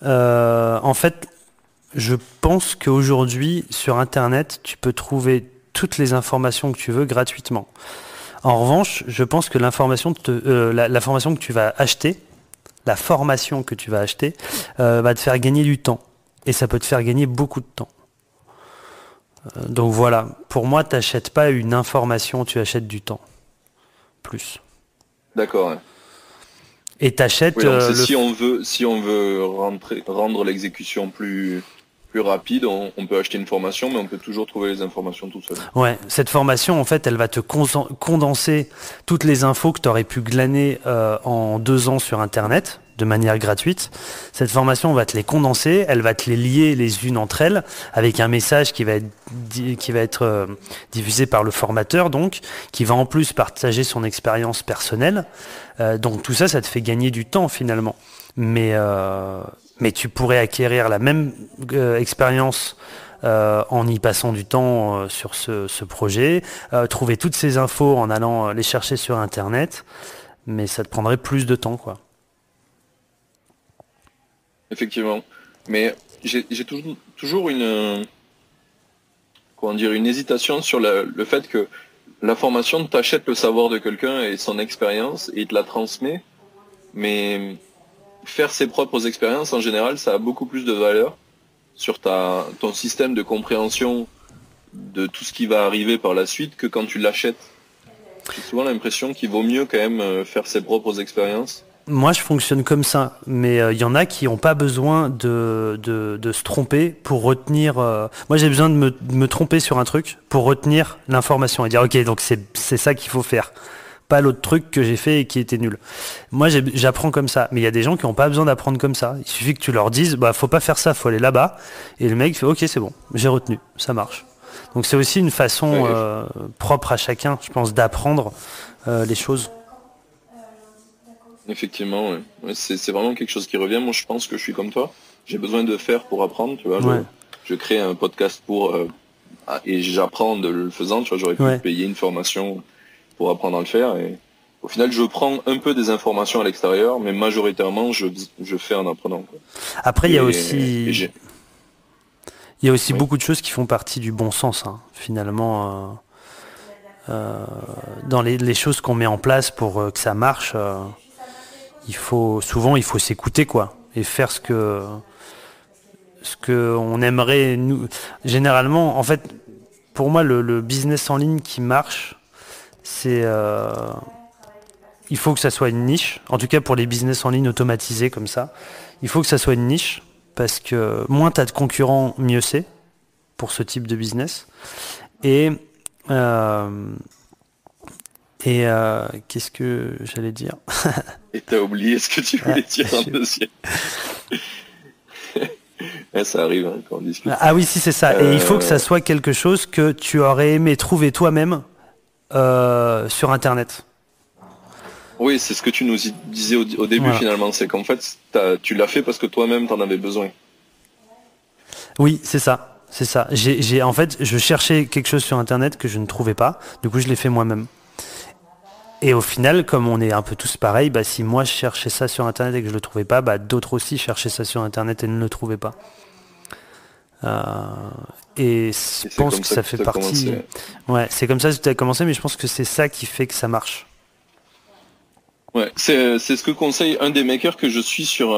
S2: En fait, je pense qu'aujourd'hui, sur Internet, tu peux trouver toutes les informations que tu veux gratuitement. En revanche, je pense que la formation que tu vas acheter, va te faire gagner du temps. Et ça peut te faire gagner beaucoup de temps. Donc voilà, pour moi, tu n'achètes pas une information, tu achètes du temps. Plus.
S1: D'accord. Ouais.
S2: Et tu achètes...
S1: si on veut rendre l'exécution plus rapide, on peut acheter une formation, mais on peut toujours trouver les informations tout seul.
S2: Ouais, cette formation, en fait, elle va te condenser toutes les infos que tu aurais pu glaner en 2 ans sur Internet. de manière gratuite. Cette formation, on va te les condenser, elle va te les lier les unes entre elles avec un message qui va être diffusé par le formateur, donc, qui va en plus partager son expérience personnelle. Donc tout ça, ça te fait gagner du temps finalement. Mais tu pourrais acquérir la même expérience en y passant du temps sur ce projet, trouver toutes ces infos en allant les chercher sur Internet, mais ça te prendrait plus de temps, quoi.
S1: Effectivement. Mais j'ai toujours une hésitation sur le fait que la formation t'achète le savoir de quelqu'un et son expérience et il te la transmet, mais faire ses propres expériences en général, ça a beaucoup plus de valeur sur ton système de compréhension de tout ce qui va arriver par la suite que quand tu l'achètes. J'ai souvent l'impression qu'il vaut mieux quand même faire ses propres expériences.
S2: Moi, je fonctionne comme ça, mais il y en a qui n'ont pas besoin de se tromper pour retenir... Moi, j'ai besoin de me tromper sur un truc pour retenir l'information et dire, ok, donc c'est ça qu'il faut faire. Pas l'autre truc que j'ai fait et qui était nul. Moi, j'apprends comme ça, mais il y a des gens qui n'ont pas besoin d'apprendre comme ça. Il suffit que tu leur dises, bah, faut pas faire ça, faut aller là-bas. Et le mec fait, ok, c'est bon, j'ai retenu, ça marche. Donc c'est aussi une façon propre à chacun, je pense, d'apprendre les choses.
S1: Effectivement, ouais. Ouais, c'est vraiment quelque chose qui revient. Moi, je pense que je suis comme toi. J'ai besoin de faire pour apprendre, tu vois.
S2: Ouais.
S1: Je crée un podcast et j'apprends de le faisant, tu vois. J'aurais pu payer une formation pour apprendre à le faire. Et au final, je prends un peu des informations à l'extérieur, mais majoritairement, je fais en apprenant, quoi.
S2: Après, il y a aussi beaucoup de choses qui font partie du bon sens, hein, finalement. Dans les choses qu'on met en place pour que ça marche, il faut s'écouter, quoi, et faire ce que on aimerait nous. Généralement, en fait, pour moi, le business en ligne qui marche, c'est il faut que ça soit une niche. En tout cas, pour les business en ligne automatisés comme ça, il faut que ça soit une niche parce que moins tu as de concurrents, mieux c'est pour ce type de business. Et qu'est-ce que j'allais dire?
S1: Et t'as oublié ce que tu voulais dire en deuxième. Ça arrive, hein, quand on discute.
S2: Ah oui, si, c'est ça. Et il faut que ça soit quelque chose que tu aurais aimé trouver toi-même sur Internet.
S1: Oui, c'est ce que tu nous disais au début, finalement. C'est qu'en fait, tu l'as fait parce que toi-même, t'en avais besoin.
S2: Oui, c'est ça. C'est ça. En fait, je cherchais quelque chose sur Internet que je ne trouvais pas. Du coup, je l'ai fait moi-même. Et au final, comme on est un peu tous pareils, bah, si moi je cherchais ça sur Internet et que je le trouvais pas, bah, d'autres aussi cherchaient ça sur Internet et ne le trouvaient pas. Et je pense que ça fait partie... Ouais, c'est comme ça que tu as commencé, mais je pense que c'est ça qui fait que ça marche.
S1: Ouais, c'est ce que conseille un des makers que je suis sur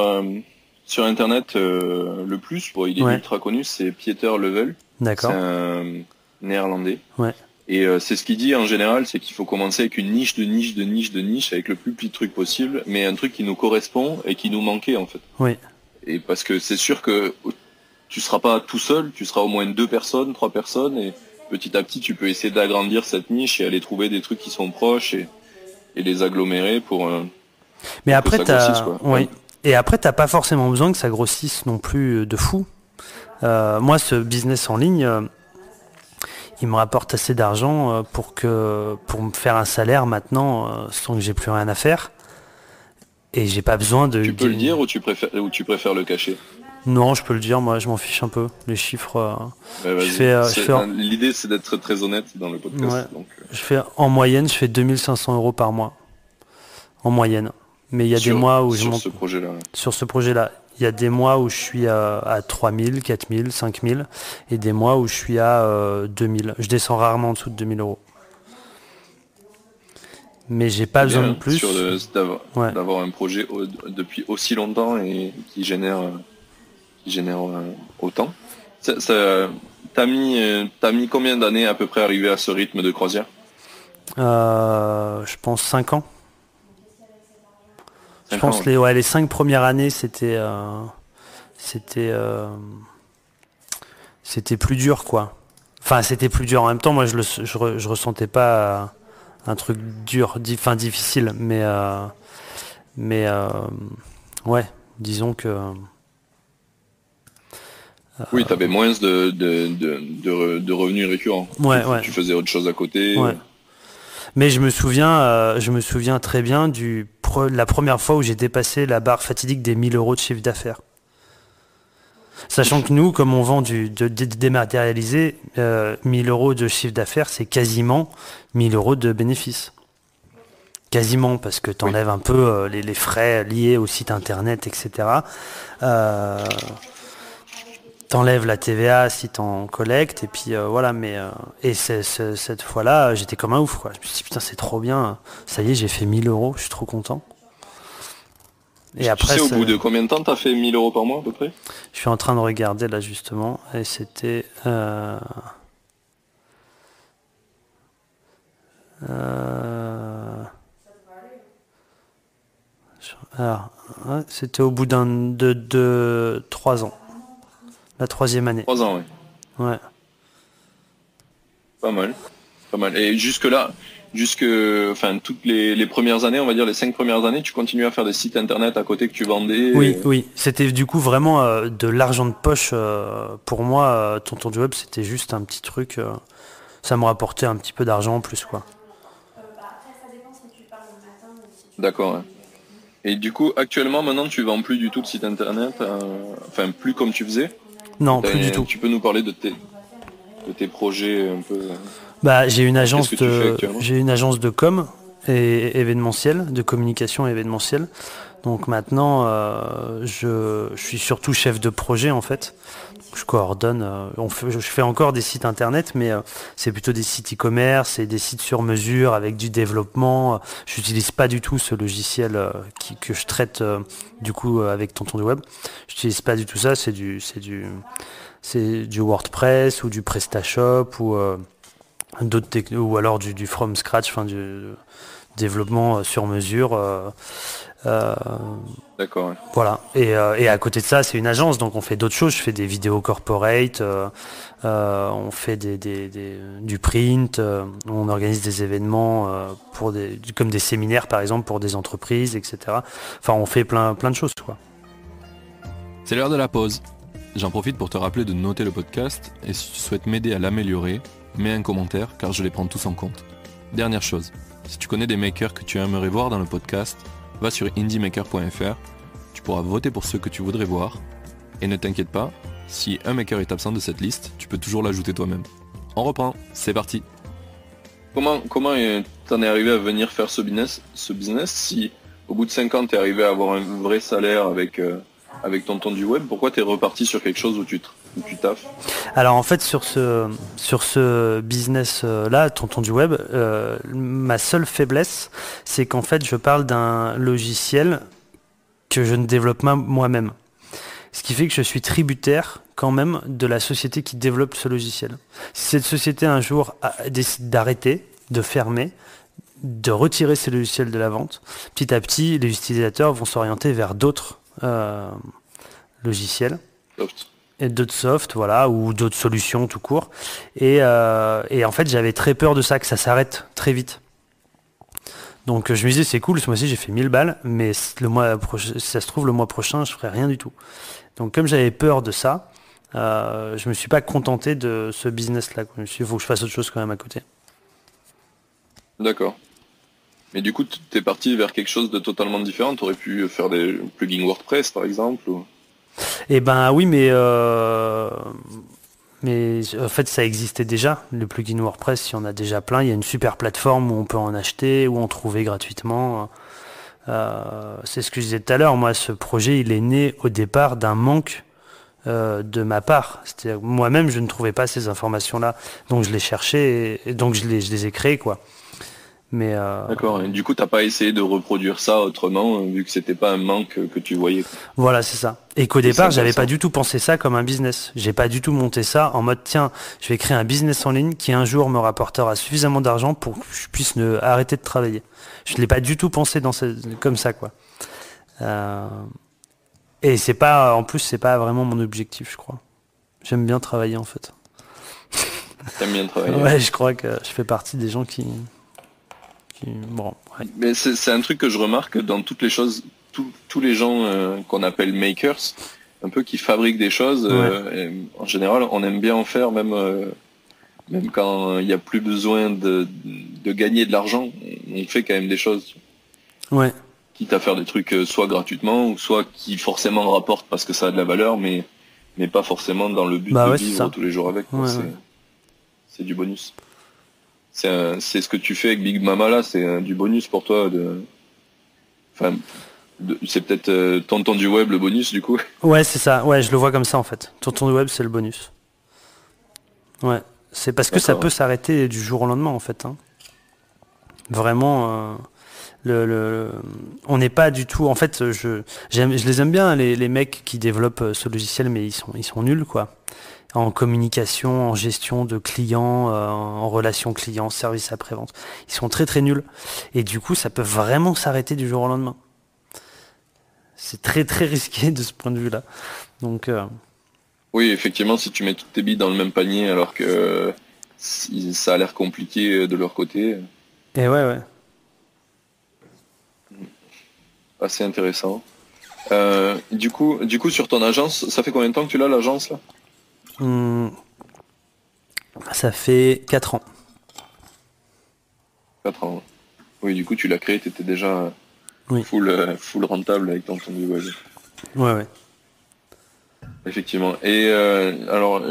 S1: Internet le plus. Bon, il est ultra connu, c'est Pieter Level.
S2: D'accord.
S1: C'est un néerlandais.
S2: Ouais.
S1: Et c'est ce qu'il dit en général, c'est qu'il faut commencer avec une niche de niche de niche de niche, avec le plus petit truc possible, mais un truc qui nous correspond et qui nous manquait en fait.
S2: Oui.
S1: Et parce que c'est sûr que tu seras pas tout seul, tu seras au moins 2 personnes, 3 personnes, et petit à petit tu peux essayer d'agrandir cette niche et aller trouver des trucs qui sont proches et les agglomérer pour.
S2: Mais
S1: pour
S2: après
S1: que ça grossisse, quoi.
S2: oui. Et après t'as pas forcément besoin que ça grossisse non plus de fou. Moi, ce business en ligne. Il me rapporte assez d'argent pour me faire un salaire maintenant sans que j'ai plus rien à faire. Et j'ai pas besoin de...
S1: Tu peux le dire ou tu préfères le cacher?
S2: Non, je peux le dire, moi je m'en fiche un peu. Les chiffres...
S1: L'idée c'est d'être très honnête dans le podcast.
S2: Ouais.
S1: Donc,
S2: en moyenne, je fais 2500 € par mois. En moyenne. Mais il y a des mois où
S1: sur ce projet-là.
S2: Sur ce projet-là. Il y a des mois où je suis à 3000, 4000, 5000 et des mois où je suis à 2000. Je descends rarement en dessous de 2000 €. Mais j'ai pas besoin de plus.
S1: D'avoir un projet depuis aussi longtemps et qui génère autant. T'as mis combien d'années à peu près à arriver à ce rythme de croisière?
S2: Je pense 5 ans. Je pense les 5 premières années, c'était plus dur, quoi. Enfin, c'était plus dur. En même temps, moi, je ressentais pas un truc dur, difficile, mais Ouais, disons que...
S1: Oui, tu avais moins de revenus récurrents.
S2: Ouais,
S1: tu faisais autre chose à côté.
S2: Ouais. Mais je me souviens très bien de la première fois où j'ai dépassé la barre fatidique des 1000 euros de chiffre d'affaires. Sachant que nous, comme on vend du dématérialisé, 1000 euros de chiffre d'affaires, c'est quasiment 1000 euros de bénéfices. Quasiment, parce que tu enlèves un peu les frais liés au site internet, etc. T'enlèves la TVA si t'en collectes, et puis voilà, mais et cette fois-là, j'étais comme un ouf, quoi. Je me suis dit, putain, c'est trop bien, ça y est, j'ai fait 1000 euros, je suis trop content.
S1: Et après, tu sais, au bout de combien de temps t'as fait 1000 euros par mois à peu près?
S2: Je suis en train de regarder là justement, et c'était alors, ouais, c'était au bout de 3 ans. La 3e année.
S1: 3 ans, oui.
S2: Ouais.
S1: Pas mal. Pas mal. Et jusque-là, toutes les premières années, on va dire les 5 premières années, tu continues à faire des sites internet à côté que tu vendais.
S2: Oui. C'était du coup vraiment de l'argent de poche. Pour moi, Tonton du Web, c'était juste un petit truc. Ça me rapportait un petit peu d'argent en plus, quoi.
S1: D'accord. Ouais. Et du coup, actuellement, maintenant, tu vends plus du tout de site internet, plus comme tu faisais.
S2: Non, plus du tout.
S1: Tu peux nous parler de tes projets un peu.
S2: Bah, j'ai une agence de com et événementiel, de communication événementielle. Donc maintenant, je suis surtout chef de projet en fait. Je coordonne. Je fais encore des sites internet, mais c'est plutôt des sites e-commerce et des sites sur mesure avec du développement. Je n'utilise pas du tout ce logiciel que je traite du coup avec Tonton du Web. Je n'utilise pas du tout ça. C'est du WordPress ou du PrestaShop ou d'autres ou alors du from scratch, du développement sur mesure.
S1: D'accord. Ouais.
S2: Voilà. Et à côté de ça, c'est une agence, donc on fait d'autres choses. Je fais des vidéos corporate, on fait du print, on organise des événements comme des séminaires par exemple pour des entreprises, etc. Enfin, on fait plein de choses, quoi.
S1: C'est l'heure de la pause. J'en profite pour te rappeler de noter le podcast, et si tu souhaites m'aider à l'améliorer, mets un commentaire car je les prends tous en compte. Dernière chose, si tu connais des makers que tu aimerais voir dans le podcast, va sur indiemaker.fr, tu pourras voter pour ceux que tu voudrais voir, et ne t'inquiète pas, si un maker est absent de cette liste, tu peux toujours l'ajouter toi-même. On reprend, c'est parti. Comment t'en es arrivé à venir faire ce business si au bout de 5 ans t'es arrivé à avoir un vrai salaire avec Tonton du Web, pourquoi t'es reparti sur quelque chose où tu taffes?
S2: Alors en fait sur ce business là, Tonton du Web, ma seule faiblesse, c'est qu'en fait je parle d'un logiciel que je ne développe pas moi-même. Ce qui fait que je suis tributaire quand même de la société qui développe ce logiciel. Si cette société un jour décide d'arrêter, de fermer, de retirer ces logiciels de la vente, petit à petit les utilisateurs vont s'orienter vers d'autres logiciels. Et d'autres softs, voilà, ou d'autres solutions tout court. Et en fait, j'avais très peur de ça, que ça s'arrête très vite. Donc je me disais, c'est cool, ce mois-ci j'ai fait 1000 balles, mais si ça se trouve, le mois prochain, je ferai rien du tout. Donc comme j'avais peur de ça, je me suis pas contenté de ce business-là. Je me suis dit, il faut que je fasse autre chose quand même à côté.
S1: D'accord. Mais du coup, tu es parti vers quelque chose de totalement différent. Tu aurais pu faire des plugins WordPress, par exemple
S2: Eh ben oui, mais en fait ça existait déjà, le plugin WordPress, il y en a déjà plein, il y a une super plateforme où on peut en acheter, où en trouver gratuitement. C'est ce que je disais tout à l'heure, moi ce projet il est né au départ d'un manque de ma part. C'est-à-dire, moi-même je ne trouvais pas ces informations-là, donc je les cherchais et donc je les ai créées, quoi. Mais
S1: d'accord, et du coup t'as pas essayé de reproduire ça autrement vu que c'était pas un manque que tu voyais.
S2: Voilà, c'est ça. Et qu'au départ j'avais pas du tout pensé ça comme un business. J'ai pas du tout monté ça en mode tiens, je vais créer un business en ligne qui un jour me rapportera suffisamment d'argent pour que je puisse arrêter de travailler. Je l'ai pas du tout pensé comme ça, quoi. Et c'est pas vraiment mon objectif, je crois. J'aime bien travailler en fait.
S1: T'aimes bien travailler.
S2: Ouais, je crois que je fais partie des gens qui... Bon, ouais.
S1: Mais c'est un truc que je remarque dans toutes les choses tous les gens qu'on appelle makers, un peu qui fabriquent des choses, et en général, on aime bien en faire, même quand il n'y a plus besoin de gagner de l'argent, on fait quand même des choses.
S2: Ouais.
S1: Quitte à faire des trucs soit gratuitement, ou soit qui forcément rapportent parce que ça a de la valeur, mais pas forcément dans le but de vivre tous les jours avec. C'est du bonus. C'est ce que tu fais avec Big Mama là, c'est du bonus pour toi. C'est peut-être Tonton du Web le bonus du coup.
S2: Ouais, c'est ça. Ouais, je le vois comme ça en fait. Tonton du Web, c'est le bonus. Ouais. C'est parce que ça peut s'arrêter du jour au lendemain en fait. Hein. Vraiment, on n'est pas du tout. En fait, je les aime bien les mecs qui développent ce logiciel, mais ils sont nuls quoi. En communication, en gestion de clients, en relation client, service après-vente. Ils sont très très nuls. Et du coup, ça peut vraiment s'arrêter du jour au lendemain. C'est très très risqué de ce point de vue-là. Donc.
S1: Oui, effectivement, si tu mets toutes tes billes dans le même panier alors que ça a l'air compliqué de leur côté.
S2: Et ouais.
S1: Assez intéressant. Du coup, sur ton agence, ça fait combien de temps que tu l'as l'agence là ?
S2: Ça fait 4 ans.
S1: 4 ans. Oui, du coup, tu l'as créé, tu étais déjà full rentable avec ton du web.
S2: Ouais.
S1: Effectivement. Et alors,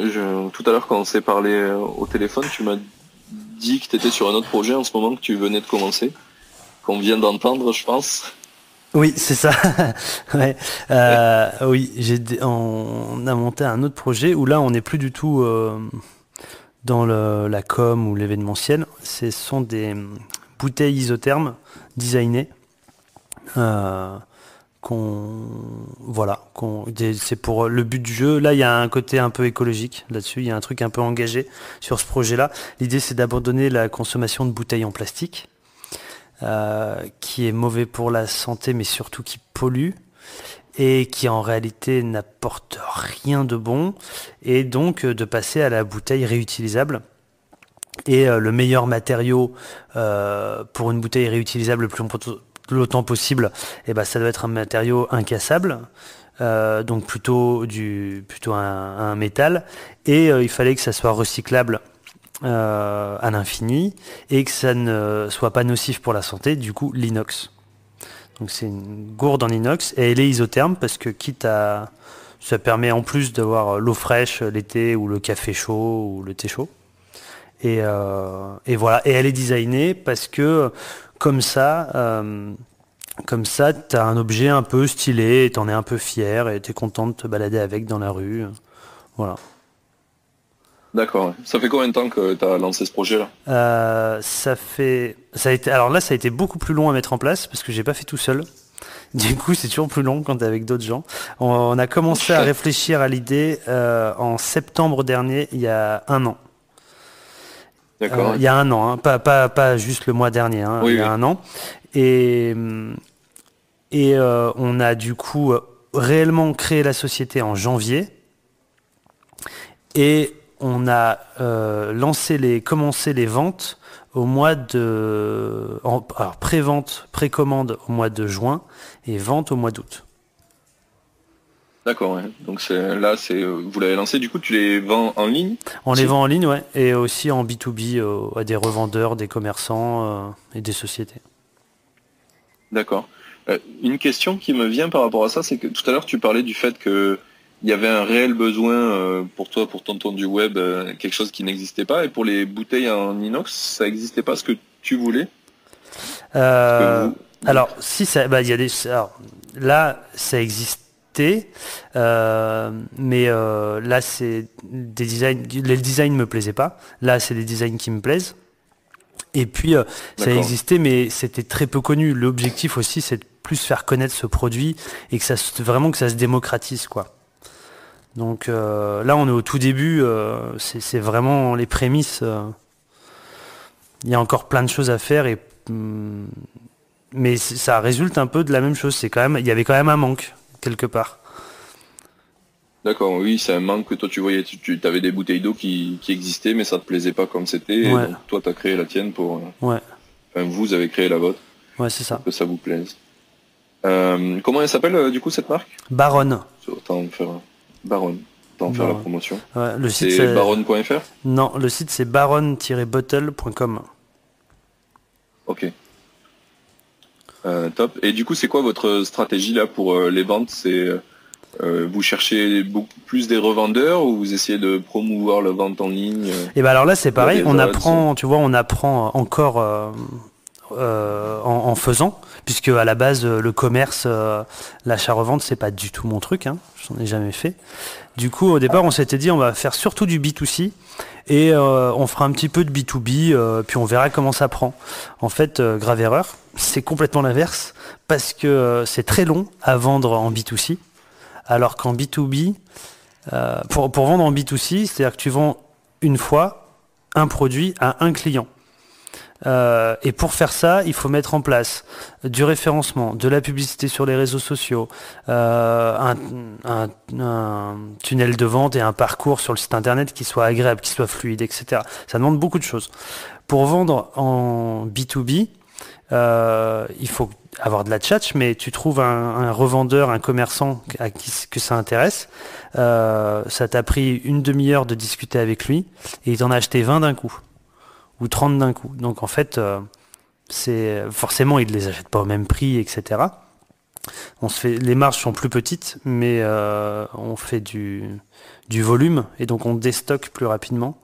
S1: tout à l'heure, quand on s'est parlé au téléphone, tu m'as dit que tu étais sur un autre projet en ce moment que tu venais de commencer, qu'on vient d'entendre, je pense.
S2: Oui, c'est ça. Ouais. Oui, on a monté un autre projet où là, on n'est plus du tout dans la com ou l'événementiel. Ce sont des bouteilles isothermes designées. C'est pour le but du jeu. Là, il y a un côté un peu écologique là-dessus. Il y a un truc un peu engagé sur ce projet-là. L'idée, c'est d'abandonner la consommation de bouteilles en plastique. Qui est mauvais pour la santé mais surtout qui pollue et qui en réalité n'apporte rien de bon, et donc de passer à la bouteille réutilisable. Et le meilleur matériau pour une bouteille réutilisable le plus longtemps possible, ça doit être un matériau incassable, donc plutôt un métal, et il fallait que ça soit recyclable à l'infini et que ça ne soit pas nocif pour la santé, du coup l'inox. Donc c'est une gourde en inox et elle est isotherme parce que ça permet en plus d'avoir l'eau fraîche l'été ou le café chaud ou le thé chaud. Et voilà, et elle est designée parce que comme ça t'as un objet un peu stylé et t'en es un peu fier et t'es content de te balader avec dans la rue. Voilà.
S1: D'accord. Ça fait combien de temps que tu as lancé ce projet-là ?
S2: Ça a été beaucoup plus long à mettre en place parce que j'ai pas fait tout seul. Du coup, c'est toujours plus long quand t'es avec d'autres gens. On a commencé à réfléchir à l'idée en septembre dernier, il y a 1 an.
S1: D'accord.
S2: Il y a 1 an, hein, pas juste le mois dernier, hein, il y a 1 an. Et on a du coup réellement créé la société en janvier. Et on a commencé les ventes au mois alors pré-vente, précommande au mois de juin et vente au mois d'août.
S1: D'accord, ouais. Donc vous l'avez lancé, du coup tu les vends en ligne ?
S2: On les vend en ligne, ouais, et aussi en B2B à des revendeurs, des commerçants et des sociétés.
S1: D'accord. Une question qui me vient par rapport à ça, c'est que tout à l'heure tu parlais du fait que il y avait un réel besoin pour toi, pour Tonton du Web, quelque chose qui n'existait pas. Et pour les bouteilles en inox, ça n'existait pas ce que tu voulais ?
S2: Alors, si ça, il y a alors, là, ça existait, mais là, c'est des designs. Les designs me plaisaient pas. Là, c'est des designs qui me plaisent. Et puis, ça existait, mais c'était très peu connu. L'objectif aussi, c'est de plus faire connaître ce produit et que ça se démocratise, quoi. Donc là, on est au tout début, c'est vraiment les prémices. Il y a encore plein de choses à faire, mais ça résulte un peu de la même chose. Il y avait quand même un manque, quelque part.
S1: D'accord, oui, c'est un manque que toi tu voyais. Tu avais des bouteilles d'eau qui existaient, mais ça te plaisait pas comme c'était.
S2: Ouais.
S1: Donc toi, tu as créé la tienne pour...
S2: Ouais.
S1: Enfin, vous avez créé la vôtre.
S2: Ouais, c'est ça.
S1: Pour que ça vous plaise. Comment elle s'appelle du coup cette marque?
S2: Baronne.
S1: Autant faire Baronne. Autant faire la promotion.
S2: Ouais, le site
S1: c'est baronne.fr?
S2: Non, le site c'est baronne-bottle.com.
S1: Ok. Top. Et du coup, c'est quoi votre stratégie là pour les ventes? C'est vous cherchez beaucoup plus des revendeurs ou vous essayez de promouvoir la vente en ligne?
S2: Et ben alors là c'est pareil, on apprend encore en faisant, puisque à la base le commerce, l'achat-revente c'est pas du tout mon truc, hein, j'en ai jamais fait. Du coup au départ on s'était dit on va faire surtout du B2C et on fera un petit peu de B2B, puis on verra comment ça prend. En fait, grave erreur, c'est complètement l'inverse, parce que c'est très long à vendre en B2C, alors qu'en B2B, pour vendre en B2C, c'est-à-dire que tu vends une fois un produit à un client. Et pour faire ça, il faut mettre en place du référencement, de la publicité sur les réseaux sociaux, un tunnel de vente et un parcours sur le site internet qui soit agréable, qui soit fluide, etc. Ça demande beaucoup de choses. Pour vendre en B2B, il faut avoir de la tchatch, mais tu trouves un revendeur, un commerçant à qui que ça intéresse. Ça t'a pris une demi-heure de discuter avec lui et il t'en a acheté 20 d'un coup. Ou 30 d'un coup. Donc en fait, c'est forcément ils ne les achètent pas au même prix, etc. Les marges sont plus petites, mais on fait du volume et donc on déstocke plus rapidement.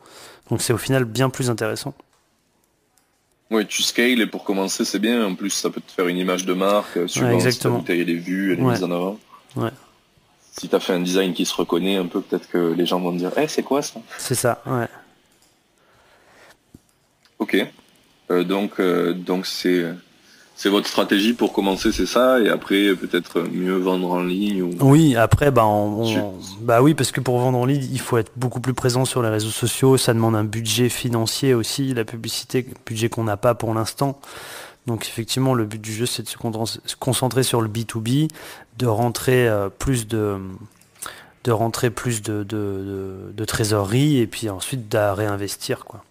S2: Donc c'est au final bien plus intéressant.
S1: Oui, tu scales et pour commencer c'est bien. En plus ça peut te faire une image de marque, suivant si ta bouteille elle est vue, elle est mise en avant. Ouais. Si tu as fait un design qui se reconnaît un peu, peut-être que les gens vont te dire « c'est quoi ça ?»
S2: C'est ça, ouais.
S1: Ok, donc c'est votre stratégie pour commencer, c'est ça, et après peut-être mieux vendre en ligne ou...
S2: Oui, après oui, parce que pour vendre en ligne, il faut être beaucoup plus présent sur les réseaux sociaux, ça demande un budget financier aussi, la publicité, budget qu'on n'a pas pour l'instant. Donc effectivement, le but du jeu, c'est de se concentrer sur le B2B, de rentrer plus de trésorerie et puis ensuite de réinvestir, quoi.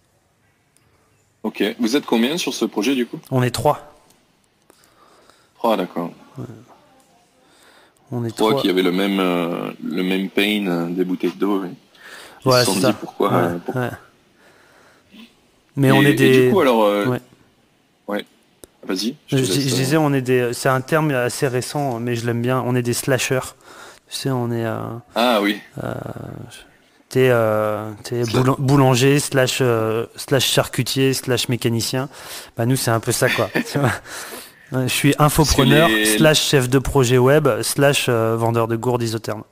S1: Ok. Vous êtes combien sur ce projet du coup?
S2: On est 3.
S1: 3, d'accord.
S2: Ouais. On est
S1: 3 qui avaient le même pain des bouteilles d'eau. Ils se sont dit pourquoi.
S2: Ouais. Mais on est des.
S1: Et du coup alors. Ouais. Vas-y.
S2: Je disais c'est un terme assez récent, mais je l'aime bien. On est des slashers. Tu sais, on est.
S1: Ah oui.
S2: T'es boulanger / charcutier / mécanicien. Bah nous c'est un peu ça quoi. Je suis infopreneur / chef de projet web / vendeur de gourdes isothermes.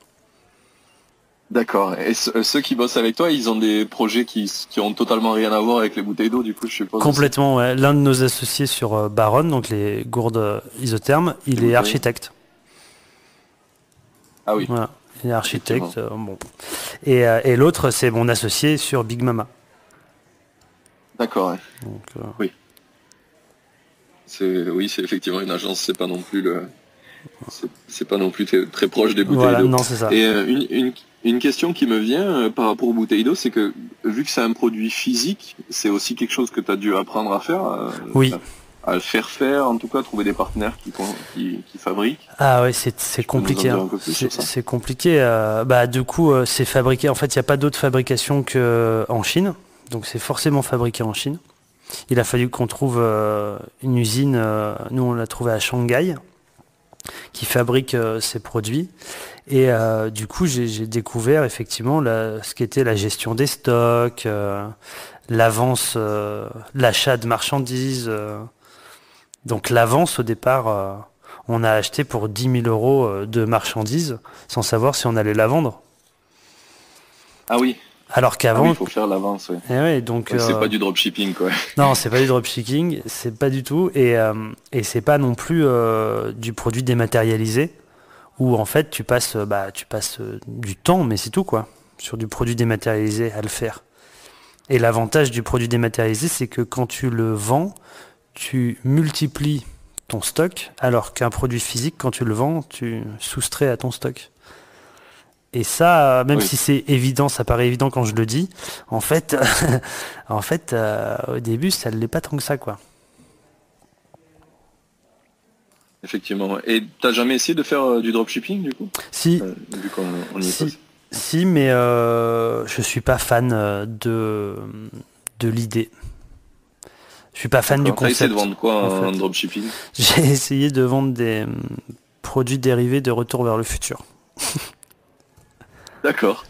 S1: D'accord. Et ceux qui bossent avec toi, ils ont des projets qui ont totalement rien à voir avec les bouteilles d'eau, du coup, je suppose.
S2: Complètement, ouais. L'un de nos associés sur Baronne, donc les gourdes isothermes, il est architecte. Ah oui. Voilà. Il est architecte. Bon. Et l'autre, c'est mon associé sur Big Mama.
S1: D'accord. Ouais. Donc, oui. C'est effectivement une agence. C'est pas non plus c'est pas non plus très proche des bouteilles d'eau.
S2: Non, c'est ça.
S1: Et une question qui me vient par rapport aux bouteilles d'eau, c'est que vu que c'est un produit physique, c'est aussi quelque chose que tu as dû apprendre à faire.
S2: Oui.
S1: À le faire, en tout cas, trouver des partenaires qui fabriquent.
S2: Ah oui, c'est compliqué. Hein. C'est compliqué. Du coup, c'est fabriqué. En fait, il n'y a pas d'autre fabrication qu'en Chine. Donc, c'est forcément fabriqué en Chine. Il a fallu qu'on trouve une usine. Nous, on l'a trouvé à Shanghai, qui fabrique ces produits. Et du coup, j'ai découvert effectivement ce qu'était la gestion des stocks, l'avance, l'achat de marchandises. Donc l'avance au départ, on a acheté pour 10 000 euros de marchandises sans savoir si on allait la vendre.
S1: Ah oui.
S2: Alors qu'avant,
S1: il faut faire l'avance. Oui.
S2: Ouais, donc
S1: c'est pas du dropshipping, quoi.
S2: Non, c'est pas du dropshipping, c'est pas du tout, et c'est pas non plus du produit dématérialisé où en fait tu passes du temps, mais c'est tout quoi, sur du produit dématérialisé à le faire. Et l'avantage du produit dématérialisé, c'est que quand tu le vends, tu multiplies ton stock, alors qu'un produit physique, quand tu le vends, tu soustrais à ton stock. Et ça, même si c'est évident, ça paraît évident quand je le dis, en fait, au début, ça ne l'est pas tant que ça, quoi.
S1: Effectivement. Et t'as jamais essayé de faire du dropshipping du coup?
S2: Si,
S1: Vu qu'on y est passé.
S2: si, mais je suis pas fan de l'idée. Je suis pas fan du
S1: D'accord. T'as essayé de
S2: concept.
S1: vendre quoi
S2: En
S1: en
S2: fait,
S1: dropshipping?
S2: j'ai essayé de vendre des produits dérivés de Retour vers le futur.
S1: D'accord.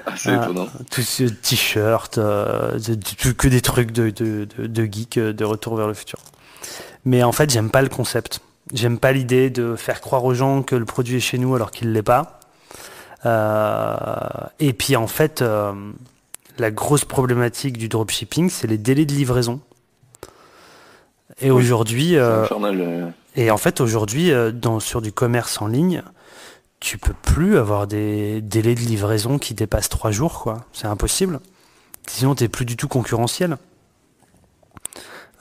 S1: Assez étonnant.
S2: Tout ce t-shirt, que des trucs de geek de Retour vers le futur. Mais en fait, j'aime pas le concept. J'aime pas l'idée de faire croire aux gens que le produit est chez nous alors qu'il l'est pas. Et puis en fait, la grosse problématique du dropshipping, c'est les délais de livraison. Et
S1: Oui,
S2: aujourd'hui,
S1: c'est infernal.
S2: et en fait aujourd'hui, sur du commerce en ligne, tu peux plus avoir des délais de livraison qui dépassent 3 jours, quoi. C'est impossible. Sinon, t'es plus du tout concurrentiel.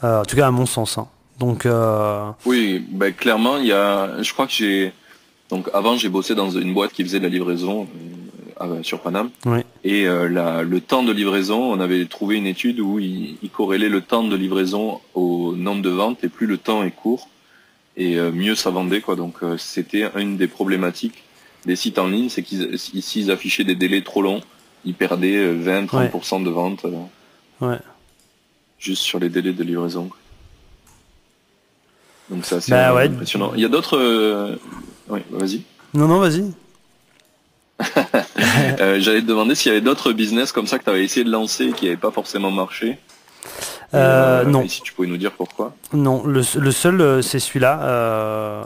S2: En tout cas, à mon sens, hein. Donc,
S1: Oui, ben clairement, je crois que donc avant j'ai bossé dans une boîte qui faisait de la livraison sur Paname.
S2: oui,
S1: Et le temps de livraison, on avait trouvé une étude où il corrélait le temps de livraison au nombre de ventes, et plus le temps est court, et mieux ça vendait, quoi. Donc c'était une des problématiques des sites en ligne, c'est s'ils affichaient des délais trop longs, ils perdaient 20-30% de ventes
S2: ouais.
S1: juste sur les délais de livraison, quoi. Donc c'est assez
S2: Bah ouais.
S1: impressionnant. Il y a d'autres... Oui, vas-y.
S2: Non, vas-y.
S1: J'allais te demander s'il y avait d'autres business comme ça que tu avais essayé de lancer et qui n'avaient pas forcément marché.
S2: Non.
S1: Et si tu pouvais nous dire pourquoi.
S2: Non, le seul, c'est celui-là,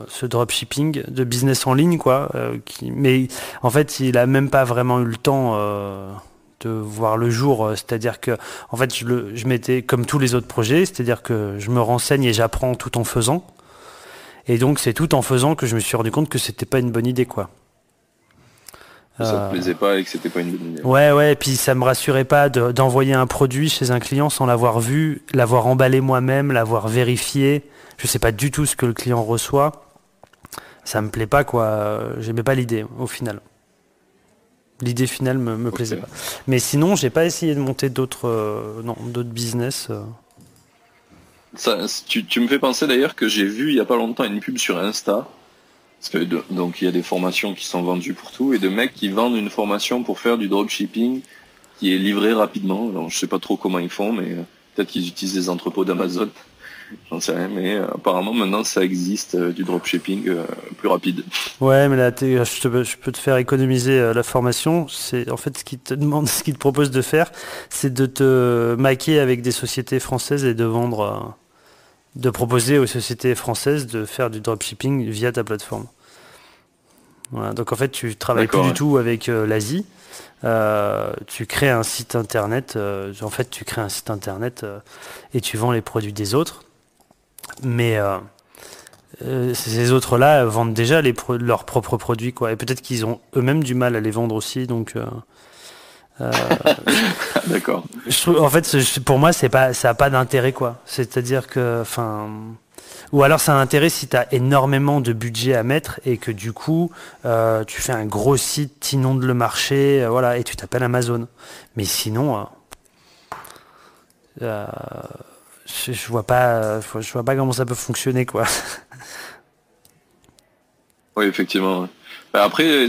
S2: ce dropshipping de business en ligne, quoi. Mais en fait, il a même pas vraiment eu le temps de voir le jour. C'est-à-dire que, en fait, je m'étais comme tous les autres projets, c'est-à-dire que je me renseigne et j'apprends tout en faisant. Et donc, c'est tout en faisant que je me suis rendu compte que c'était pas une bonne idée, quoi.
S1: Que ça te plaisait pas et que c'était pas une bonne idée.
S2: Ouais, et puis ça me rassurait pas d'envoyer un produit chez un client sans l'avoir vu, l'avoir emballé moi-même, l'avoir vérifié. Je sais pas du tout ce que le client reçoit. Ça me plaît pas, quoi. J'aimais pas l'idée, au final. L'idée finale me plaisait pas. Mais sinon, j'ai pas essayé de monter d'autres business.
S1: Tu me fais penser d'ailleurs que j'ai vu il y a pas longtemps une pub sur Insta. Parce que donc il y a des formations qui sont vendues pour tout, et de mecs qui vendent une formation pour faire du dropshipping qui est livré rapidement. Alors je sais pas trop comment ils font, mais peut-être qu'ils utilisent des entrepôts d'Amazon. J'en sais rien, mais apparemment maintenant ça existe, du dropshipping plus rapide.
S2: Ouais, mais là, je peux te faire économiser la formation. C'est en fait ce qu'ils ce qu'ils te proposent de faire, c'est de te maquer avec des sociétés françaises et de vendre. De proposer aux sociétés françaises de faire du dropshipping via ta plateforme. Voilà, donc en fait, tu travailles plus du tout avec l'Asie. Tu crées un site internet. Tu crées un site internet et tu vends les produits des autres. Mais ces autres-là vendent déjà leurs propres produits, quoi. Et peut-être qu'ils ont eux-mêmes du mal à les vendre aussi. Donc
S1: D'accord.
S2: en fait, pour moi, ça a pas d'intérêt, quoi. C'est-à-dire que, ou alors ça a un intérêt si tu as énormément de budget à mettre et que du coup, tu fais un gros site, t'inondes le marché, voilà, et tu t'appelles Amazon. Mais sinon, je vois pas comment ça peut fonctionner, quoi.
S1: Oui, effectivement. Bah, après,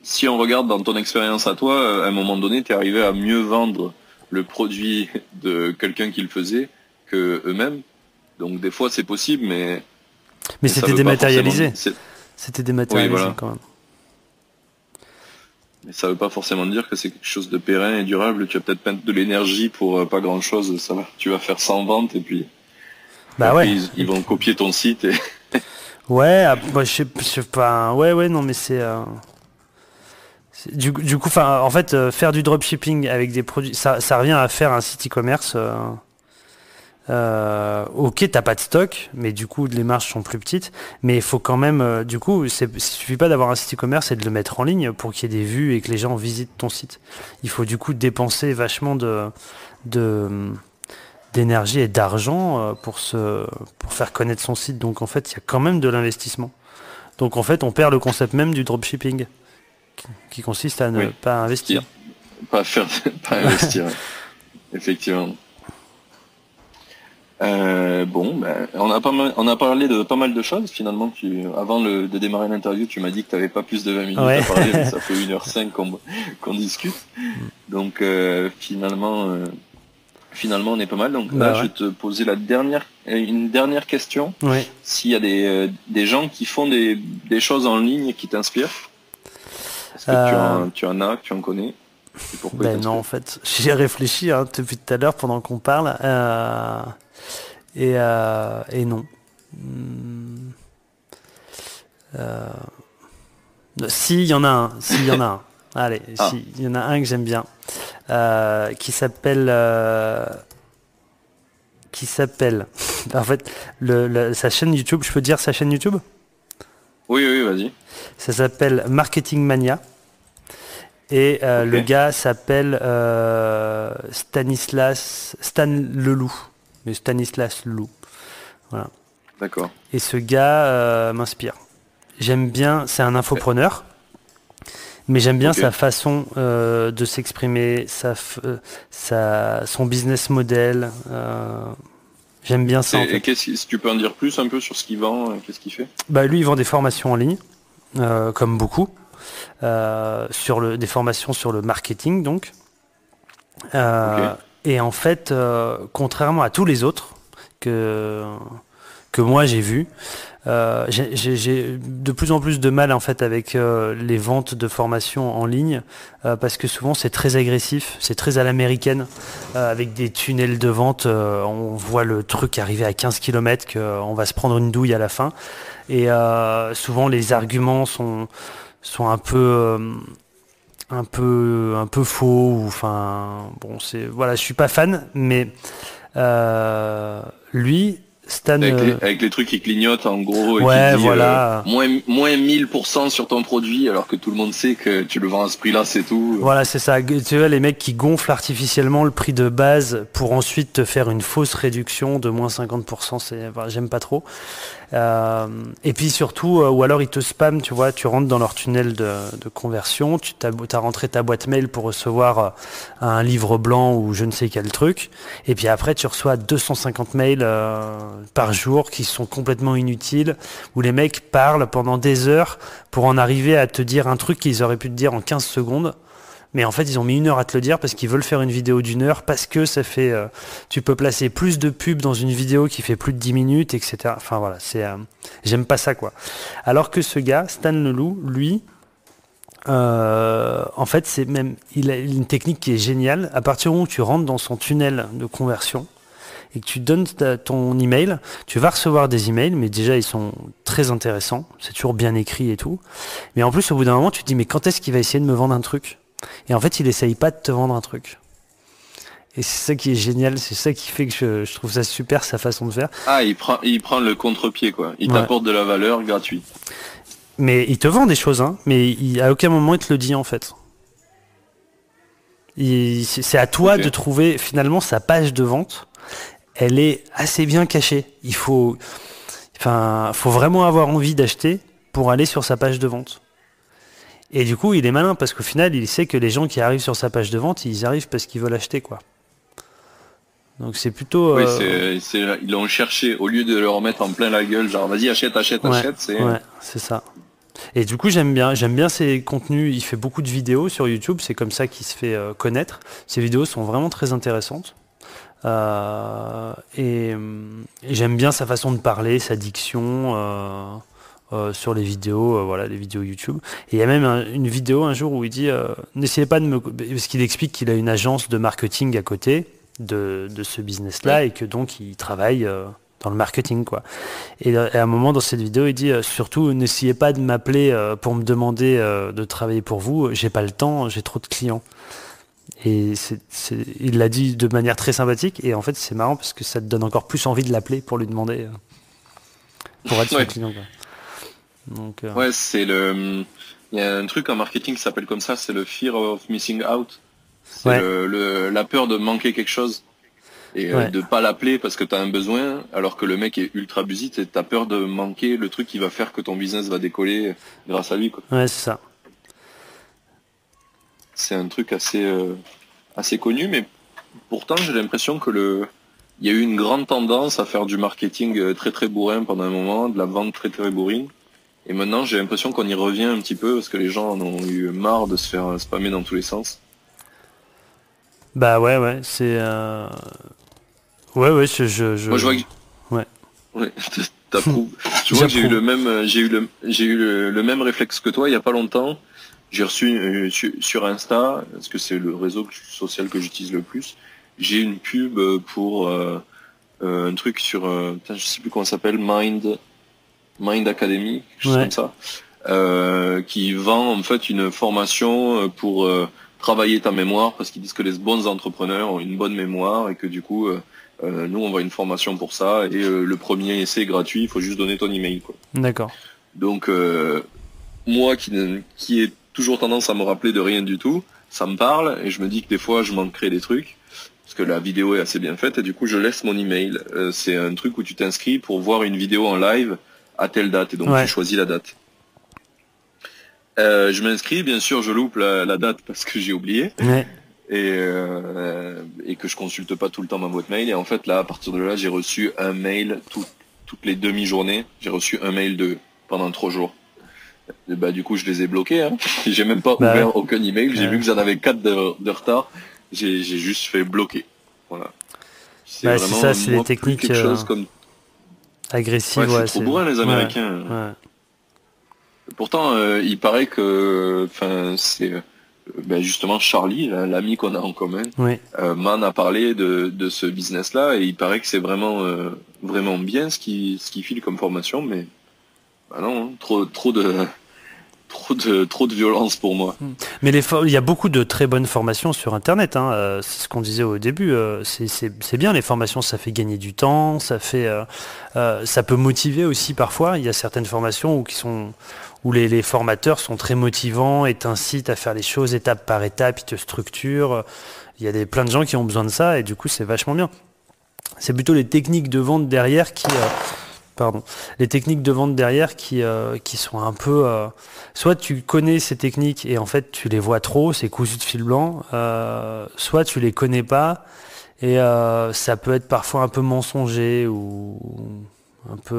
S1: si on regarde dans ton expérience à toi, à un moment donné, tu es arrivé à mieux vendre le produit de quelqu'un qui le faisait que eux-mêmes. Donc des fois c'est possible, mais
S2: c'était dématérialisé. C'était dématérialisé, oui, voilà, quand même.
S1: Mais ça veut pas forcément dire que c'est quelque chose de pérenne et durable. Tu vas peut-être mettre de l'énergie pour pas grand-chose. Tu vas faire 100 ventes et puis ils vont copier ton site. Et
S2: ouais, je sais pas. Ouais, non, mais c'est du coup, en fait, faire du dropshipping avec des produits, ça revient à faire un site e-commerce. Ok, t'as pas de stock, mais du coup les marges sont plus petites, mais il faut quand même, du coup, il suffit pas d'avoir un site e-commerce et de le mettre en ligne pour qu'il y ait des vues et que les gens visitent ton site. Il faut du coup dépenser vachement d'énergie et d'argent pour faire connaître son site. Donc en fait, il y a quand même de l'investissement. Donc en fait, on perd le concept même du dropshipping, qui consiste à ne pas investir.
S1: Pas investir, effectivement. On a parlé de pas mal de choses. Finalement, avant de démarrer l'interview, tu m'as dit que tu n'avais pas plus de 20 minutes
S2: Ouais.
S1: à parler, mais ça fait 1h05 qu'on discute. Donc finalement, on est pas mal. Donc là, je vais te poser une dernière question.
S2: Ouais.
S1: S'il y a des gens qui font des choses en ligne et qui t'inspirent, est-ce que tu en connais? Et pourquoi
S2: non, en fait, j'y ai réfléchi depuis tout à l'heure pendant qu'on parle. Et non. Si, il y en a un. Allez, si, il y en a un que j'aime bien. Qui s'appelle... en fait, sa chaîne YouTube, je peux dire sa chaîne YouTube?
S1: Oui, vas-y.
S2: Ça s'appelle Marketing Mania. Et le gars s'appelle Stan Leloup. Mais Stanislas Leloup. Voilà.
S1: D'accord.
S2: Et ce gars m'inspire. J'aime bien, c'est un infopreneur, mais j'aime bien sa façon de s'exprimer, son business model. J'aime bien ça.
S1: Et si tu peux en dire plus un peu sur ce qu'il vend, qu'est-ce qu'il fait?
S2: Lui, il vend des formations en ligne, comme beaucoup. Des formations sur le marketing donc et en fait contrairement à tous les autres que moi j'ai vu, j'ai de plus en plus de mal en fait avec les ventes de formations en ligne parce que souvent c'est très agressif, c'est très à l'américaine avec des tunnels de vente, on voit le truc arriver à 15 km, qu'on va se prendre une douille à la fin et souvent les arguments sont un peu faux, ou enfin bon, je suis pas fan, mais lui, Stan,
S1: avec les trucs qui clignotent en gros, et
S2: ouais,
S1: qui dit,
S2: voilà,
S1: moins 1000% sur ton produit, alors que tout le monde sait que tu le vends à ce prix-là, c'est tout.
S2: Voilà, c'est ça. Tu vois, les mecs qui gonflent artificiellement le prix de base pour ensuite te faire une fausse réduction de moins 50%, j'aime pas trop. Et puis surtout, ou alors ils te spamment, tu vois, tu rentres dans leur tunnel de conversion, tu as rentré ta boîte mail pour recevoir un livre blanc ou je ne sais quel truc, et puis après tu reçois 250 mails par jour qui sont complètement inutiles, où les mecs parlent pendant des heures pour en arriver à te dire un truc qu'ils auraient pu te dire en 15 secondes. Mais en fait, ils ont mis 1 heure à te le dire parce qu'ils veulent faire une vidéo d'1 heure, parce que ça fait... tu peux placer plus de pubs dans une vidéo qui fait plus de 10 minutes, etc. Enfin voilà, j'aime pas ça, quoi. Alors que ce gars, Stan Leloup, lui, en fait, il a une technique qui est géniale. À partir du moment où tu rentres dans son tunnel de conversion et que tu donnes ton email, tu vas recevoir des emails, mais déjà ils sont très intéressants, c'est toujours bien écrit et tout. Mais en plus, au bout d'un moment, tu te dis, mais quand est-ce qu'il va essayer de me vendre un truc ? Et en fait, il essaye pas de te vendre un truc. Et c'est ça qui est génial, c'est ça qui fait que je trouve ça super, sa façon de faire.
S1: Ah, il prend le contre-pied, quoi. Il t'apporte de la valeur gratuite.
S2: Mais il te vend des choses, mais à aucun moment il te le dit, en fait. C'est à toi de trouver finalement sa page de vente. Elle est assez bien cachée. Il faut vraiment avoir envie d'acheter pour aller sur sa page de vente. Et du coup, il est malin parce qu'au final, il sait que les gens qui arrivent sur sa page de vente, ils arrivent parce qu'ils veulent acheter, quoi. Donc c'est plutôt...
S1: Oui, ils l'ont cherché, au lieu de leur mettre en plein la gueule, genre vas-y, achète.
S2: Ouais, c'est ça. Et du coup, j'aime bien ses contenus. Il fait beaucoup de vidéos sur YouTube, c'est comme ça qu'il se fait connaître. Ses vidéos sont vraiment très intéressantes. Et j'aime bien sa façon de parler, sa diction... sur les vidéos, les vidéos YouTube. Et il y a même une vidéo un jour où il dit n'essayez pas de me... Parce qu'il explique qu'il a une agence de marketing à côté de ce business-là et que donc il travaille dans le marketing, quoi. Et à un moment dans cette vidéo, il dit surtout n'essayez pas de m'appeler pour me demander de travailler pour vous, j'ai pas le temps, j'ai trop de clients. Et il l'a dit de manière très sympathique et en fait c'est marrant parce que ça te donne encore plus envie de l'appeler pour lui demander pour être son client, quoi. Donc,
S1: ouais, il y a un truc en marketing qui s'appelle comme ça, c'est le fear of missing out. C'est la peur de manquer quelque chose et de pas l'appeler parce que tu as un besoin, alors que le mec est ultra busy, tu as peur de manquer le truc qui va faire que ton business va décoller grâce à lui, quoi.
S2: Ouais, c'est ça.
S1: C'est un truc assez connu, mais pourtant j'ai l'impression que il y a eu une grande tendance à faire du marketing très très bourrin pendant un moment, de la vente très très bourrine. Et maintenant, j'ai l'impression qu'on y revient un petit peu parce que les gens en ont eu marre de se faire spammer dans tous les sens.
S2: Bah ouais, c'est... Ouais,
S1: Moi, je vois que...
S2: Ouais.
S1: Ouais, t'approuves. Tu vois que j'ai eu le même réflexe que toi il y a pas longtemps. J'ai reçu sur Insta, parce que c'est le réseau social que j'utilise le plus, j'ai une pub pour un truc sur, putain, je sais plus comment ça s'appelle, Mind Academy, quelque chose comme ça, qui vend en fait une formation pour travailler ta mémoire, parce qu'ils disent que les bons entrepreneurs ont une bonne mémoire et que du coup, nous on voit une formation pour ça et le premier essai est gratuit, il faut juste donner ton email, quoi.
S2: D'accord.
S1: Donc moi qui ai toujours tendance à me rappeler de rien du tout, ça me parle et je me dis que des fois je manquerai des trucs parce que la vidéo est assez bien faite et du coup je laisse mon email. C'est un truc où tu t'inscris pour voir une vidéo en live à telle date et donc tu choisis la date. Je m'inscris, bien sûr je loupe la date parce que j'ai oublié et que je consulte pas tout le temps ma boîte mail et en fait là à partir de là j'ai reçu un mail toutes les demi-journées, j'ai reçu un mail pendant 3 jours. Et bah du coup je les ai bloqués, hein. J'ai même pas ouvert aucun email, j'ai vu que j'en avais 4 de retard, j'ai juste fait bloquer. Voilà.
S2: C'est vraiment ça, c'est les techniques
S1: quelque chose comme
S2: agressives.
S1: C'est trop bourrin les Américains. Pourtant il paraît que c'est justement Charlie, l'ami qu'on a en commun, m'en a parlé de ce business là et il paraît que c'est vraiment vraiment bien ce qui file comme formation, mais bah non, trop de violence pour moi.
S2: Mais il y a beaucoup de très bonnes formations sur Internet. Hein. C'est ce qu'on disait au début. C'est bien les formations, ça fait gagner du temps, ça peut motiver aussi parfois. Il y a certaines formations où les formateurs sont très motivants et t'incitent à faire les choses étape par étape, ils te structurent. Il y a plein de gens qui ont besoin de ça et du coup c'est vachement bien. C'est plutôt les techniques de vente derrière qui sont un peu... soit tu connais ces techniques et en fait tu les vois trop, c'est cousu de fil blanc, soit tu les connais pas et ça peut être parfois un peu mensonger ou un peu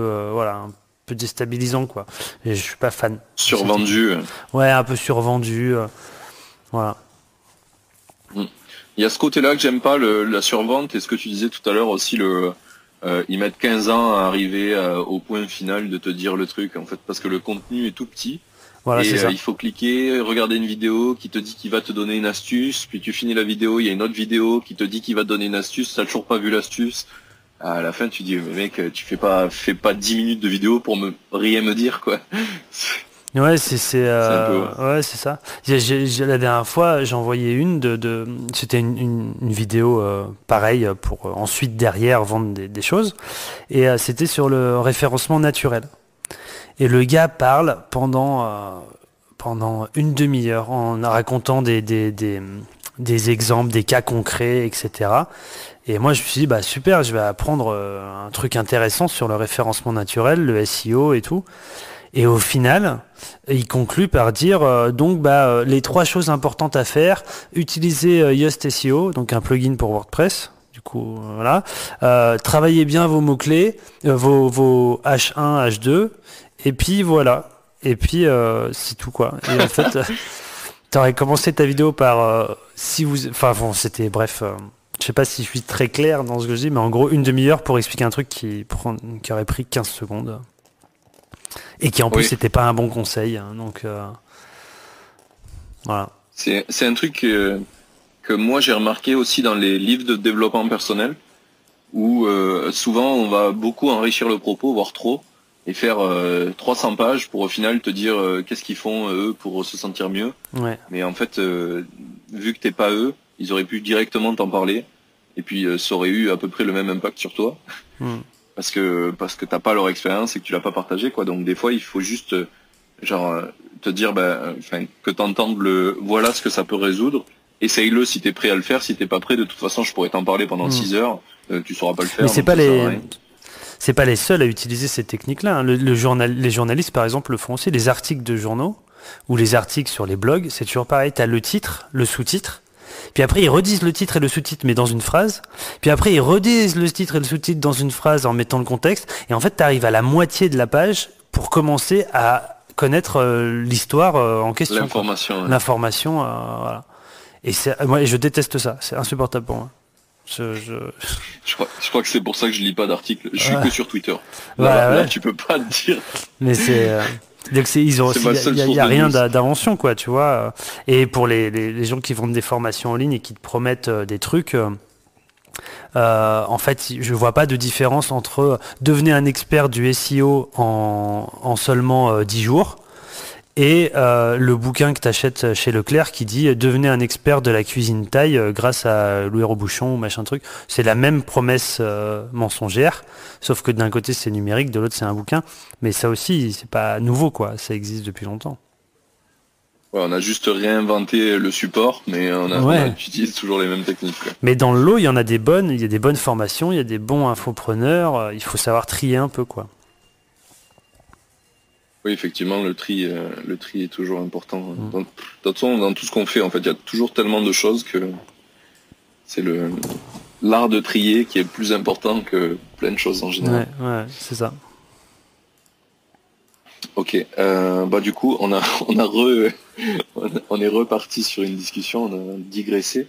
S2: un peu déstabilisant, quoi. Et je suis pas fan.
S1: Survendu.
S2: Ouais, un peu survendu. Voilà.
S1: Il y a ce côté-là que j'aime pas, la survente, et ce que tu disais tout à l'heure aussi, ils mettent 15 ans à arriver au point final de te dire le truc, en fait, parce que le contenu est tout petit.
S2: Voilà,
S1: et
S2: c'est ça.
S1: Il faut cliquer, regarder une vidéo qui te dit qu'il va te donner une astuce, puis tu finis la vidéo, il y a une autre vidéo qui te dit qu'il va te donner une astuce, t'as toujours pas vu l'astuce. À la fin, tu dis, mais mec, tu fais pas 10 minutes de vidéo pour rien me dire, quoi.
S2: Ouais, c'est ça. La dernière fois, j'ai envoyé c'était une vidéo pareille pour ensuite derrière vendre des choses. Et c'était sur le référencement naturel. Et le gars parle pendant une demi-heure en racontant des exemples, des cas concrets, etc. Et moi, je me suis dit, bah super, je vais apprendre un truc intéressant sur le référencement naturel, le SEO et tout. Et au final, il conclut par dire les 3 choses importantes à faire: utiliser Yoast SEO, donc un plugin pour WordPress. Du coup, voilà. Travaillez bien vos mots-clés, vos H1, H2. Et puis voilà. Et puis c'est tout, quoi. Et en fait, t'aurais commencé ta vidéo par c'était bref. Je sais pas si je suis très clair dans ce que je dis, mais en gros, une demi-heure pour expliquer un truc qui aurait pris 15 secondes. Et qui en plus c'était pas un bon conseil. Hein, donc voilà.
S1: C'est un truc que moi j'ai remarqué aussi dans les livres de développement personnel, où souvent on va beaucoup enrichir le propos, voire trop, et faire 300 pages pour au final te dire qu'est-ce qu'ils font eux pour se sentir mieux.
S2: Ouais.
S1: Mais en fait, vu que t'es pas eux, ils auraient pu directement t'en parler, et puis ça aurait eu à peu près le même impact sur toi. Parce que t'as pas leur expérience et que tu l'as pas partagé, quoi. Donc des fois il faut juste te dire que t'entendes voilà ce que ça peut résoudre. Essaye-le si t'es prêt à le faire. Si t'es pas prêt, de toute façon je pourrais t'en parler pendant 6 heures. Tu sauras pas le faire.
S2: Mais c'est pas les seuls à utiliser ces techniques-là. Hein. Les journalistes par exemple le font aussi. Les articles de journaux ou les articles sur les blogs, c'est toujours pareil. T'as le titre, le sous-titre. Puis après, ils redisent le titre et le sous-titre, mais dans une phrase. Puis après, ils redisent le titre et le sous-titre dans une phrase en mettant le contexte. Et en fait, tu arrives à la moitié de la page pour commencer à connaître l'histoire en question.
S1: L'information. Ouais.
S2: L'information, voilà. Et moi, je déteste ça. C'est insupportable pour moi.
S1: Je crois que c'est pour ça que je lis pas d'articles. Je suis que sur Twitter.
S2: Là,
S1: tu peux pas te dire.
S2: Mais c'est... Donc il y a rien d'invention, quoi, tu vois. Et pour les gens qui vendent des formations en ligne et qui te promettent des trucs, en fait, je vois pas de différence entre devenir un expert du SEO en seulement 10 jours et le bouquin que tu achètes chez Leclerc qui dit devenez un expert de la cuisine thaï grâce à Louis Robuchon ou machin truc. C'est la même promesse mensongère, sauf que d'un côté c'est numérique, de l'autre c'est un bouquin. Mais ça aussi, c'est pas nouveau, quoi. Ça existe depuis longtemps.
S1: Ouais, on a juste réinventé le support, mais on utilise toujours les mêmes techniques, quoi.
S2: Mais dans le lot, il y en a des bonnes, il y a des bonnes formations, il y a des bons infopreneurs, il faut savoir trier un peu, quoi.
S1: Oui, effectivement, le tri est toujours important. De toute façon, dans tout ce qu'on fait, en fait, il y a toujours tellement de choses que c'est l'art de trier qui est plus important que plein de choses en général.
S2: Ouais, c'est ça.
S1: Ok, du coup, on est reparti sur une discussion, on a digressé,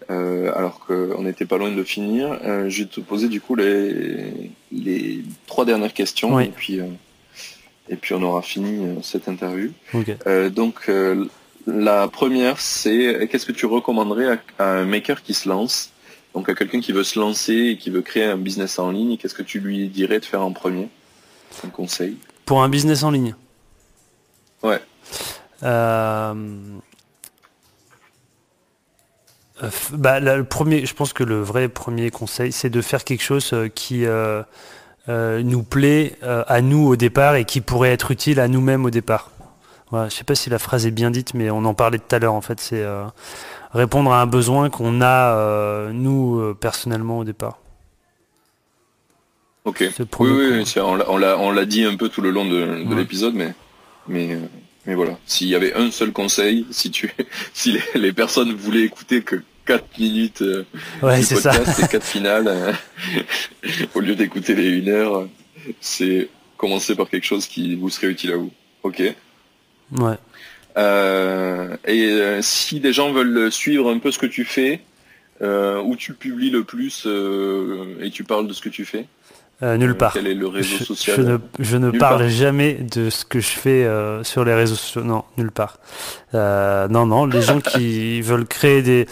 S1: alors qu'on n'était pas loin de finir. Je vais te poser du coup les 3 dernières questions,
S2: oui.
S1: Et puis on aura fini cette interview.
S2: Okay.
S1: Donc la première, c'est qu'est-ce que tu recommanderais à un maker qui se lance, donc à quelqu'un qui veut se lancer et qui veut créer un business en ligne, qu'est-ce que tu lui dirais de faire en premier, un conseil?
S2: Pour un business en ligne?
S1: Ouais.
S2: Le premier, je pense que le vrai premier conseil, c'est de faire quelque chose qui nous plaît à nous au départ et qui pourrait être utile à nous-mêmes au départ. Voilà, je sais pas si la phrase est bien dite, mais on en parlait tout à l'heure. En fait, c'est répondre à un besoin qu'on a nous personnellement au départ.
S1: Ok. Oui, on l'a dit un peu tout le long de l'épisode, mais voilà. S'il y avait un seul conseil, si les personnes voulaient écouter que 4 minutes du podcast et 4 finales, au lieu d'écouter les 1 heure, c'est commencer par quelque chose qui vous serait utile à vous. Ok.
S2: Ouais.
S1: Si des gens veulent suivre un peu ce que tu fais, où tu publies le plus et tu parles de ce que tu fais?
S2: Nulle part.
S1: Quel est le réseau social?
S2: Je ne parle jamais de ce que je fais sur les réseaux sociaux. Non, nulle part. Non. Les gens qui veulent créer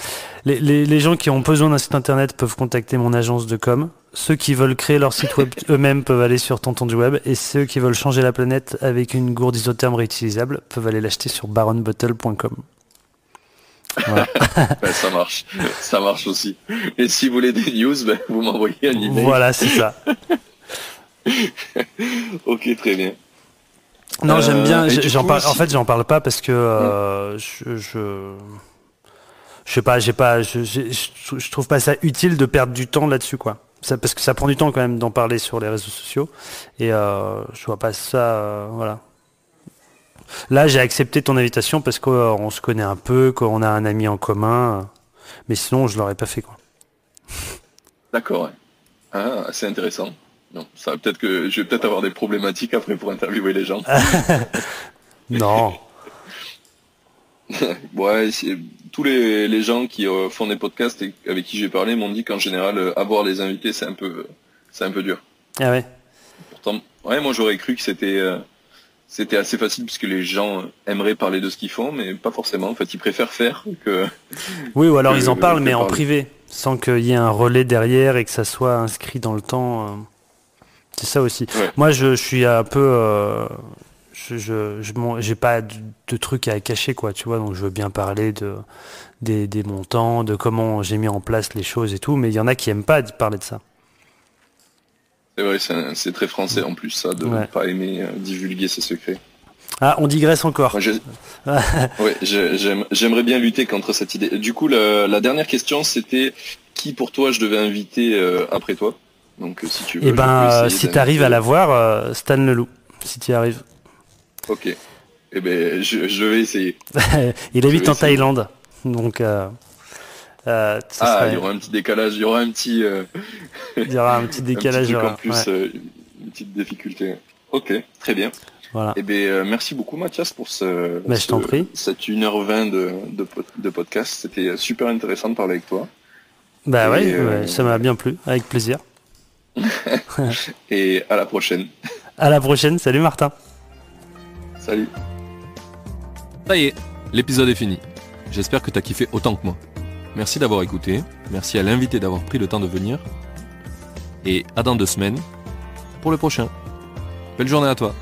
S2: les gens qui ont besoin d'un site internet peuvent contacter mon agence de com. Ceux qui veulent créer leur site web eux-mêmes peuvent aller sur Tonton du Web. Et ceux qui veulent changer la planète avec une gourde isotherme réutilisable peuvent aller l'acheter sur baronbottle.com. Voilà.
S1: Ça marche aussi. Et si vous voulez des news, vous m'envoyez un email.
S2: Voilà, c'est ça.
S1: Ok, très bien.
S2: Non, j'aime bien. En fait, j'en parle pas parce que je sais pas. Je trouve pas ça utile de perdre du temps là-dessus, quoi. Parce que ça prend du temps quand même d'en parler sur les réseaux sociaux. Et je vois pas ça. Voilà. Là, j'ai accepté ton invitation parce qu'on se connaît un peu, qu'on a un ami en commun. Mais sinon, je l'aurais pas fait, quoi.
S1: D'accord, ouais. Ah, c'est intéressant. Non, ça peut-être que je vais peut-être avoir des problématiques après pour interviewer les gens.
S2: Non.
S1: Ouais, tous les gens qui font des podcasts et avec qui j'ai parlé m'ont dit qu'en général, avoir les invités, c'est un peu dur.
S2: Ah ouais.
S1: Pourtant, ouais, moi j'aurais cru que c'était assez facile puisque les gens aimeraient parler de ce qu'ils font, mais pas forcément. En fait, ils préfèrent faire que...
S2: Oui, ou alors ils en parlent, mais en privé, sans qu'il y ait un relais derrière et que ça soit inscrit dans le temps. C'est ça aussi. Ouais. Moi, je suis un peu... j'ai pas de trucs à cacher, quoi, tu vois, donc je veux bien parler des montants, de comment j'ai mis en place les choses et tout, mais il y en a qui aiment pas parler de ça.
S1: C'est vrai, c'est très français en plus, ça, de ne pas aimer divulguer ses secrets.
S2: Ah, on digresse encore.
S1: Ouais, j'aimerais bien lutter contre cette idée. Du coup, la dernière question, c'était qui pour toi je devais inviter après toi. Donc, si tu veux.
S2: Si tu arrives à la voir, Stan Leloup, si tu y arrives.
S1: Ok. Eh ben, je vais essayer.
S2: Il habite en Thaïlande, donc.
S1: Il y aura un petit décalage, il y aura un petit...
S2: il y aura un petit décalage.
S1: En plus, une petite difficulté. Ok, très bien.
S2: Voilà.
S1: Eh bien, merci beaucoup Mathias pour
S2: je t'en prie.
S1: cette 1h20 de podcast. C'était super intéressant de parler avec toi.
S2: Ça m'a bien plu, avec plaisir.
S1: Et à la prochaine.
S2: À la prochaine, salut Martin.
S1: Salut. Ça y est, l'épisode est fini. J'espère que t'as kiffé autant que moi. Merci d'avoir écouté, merci à l'invité d'avoir pris le temps de venir. Et à dans 2 semaines pour le prochain. Belle journée à toi.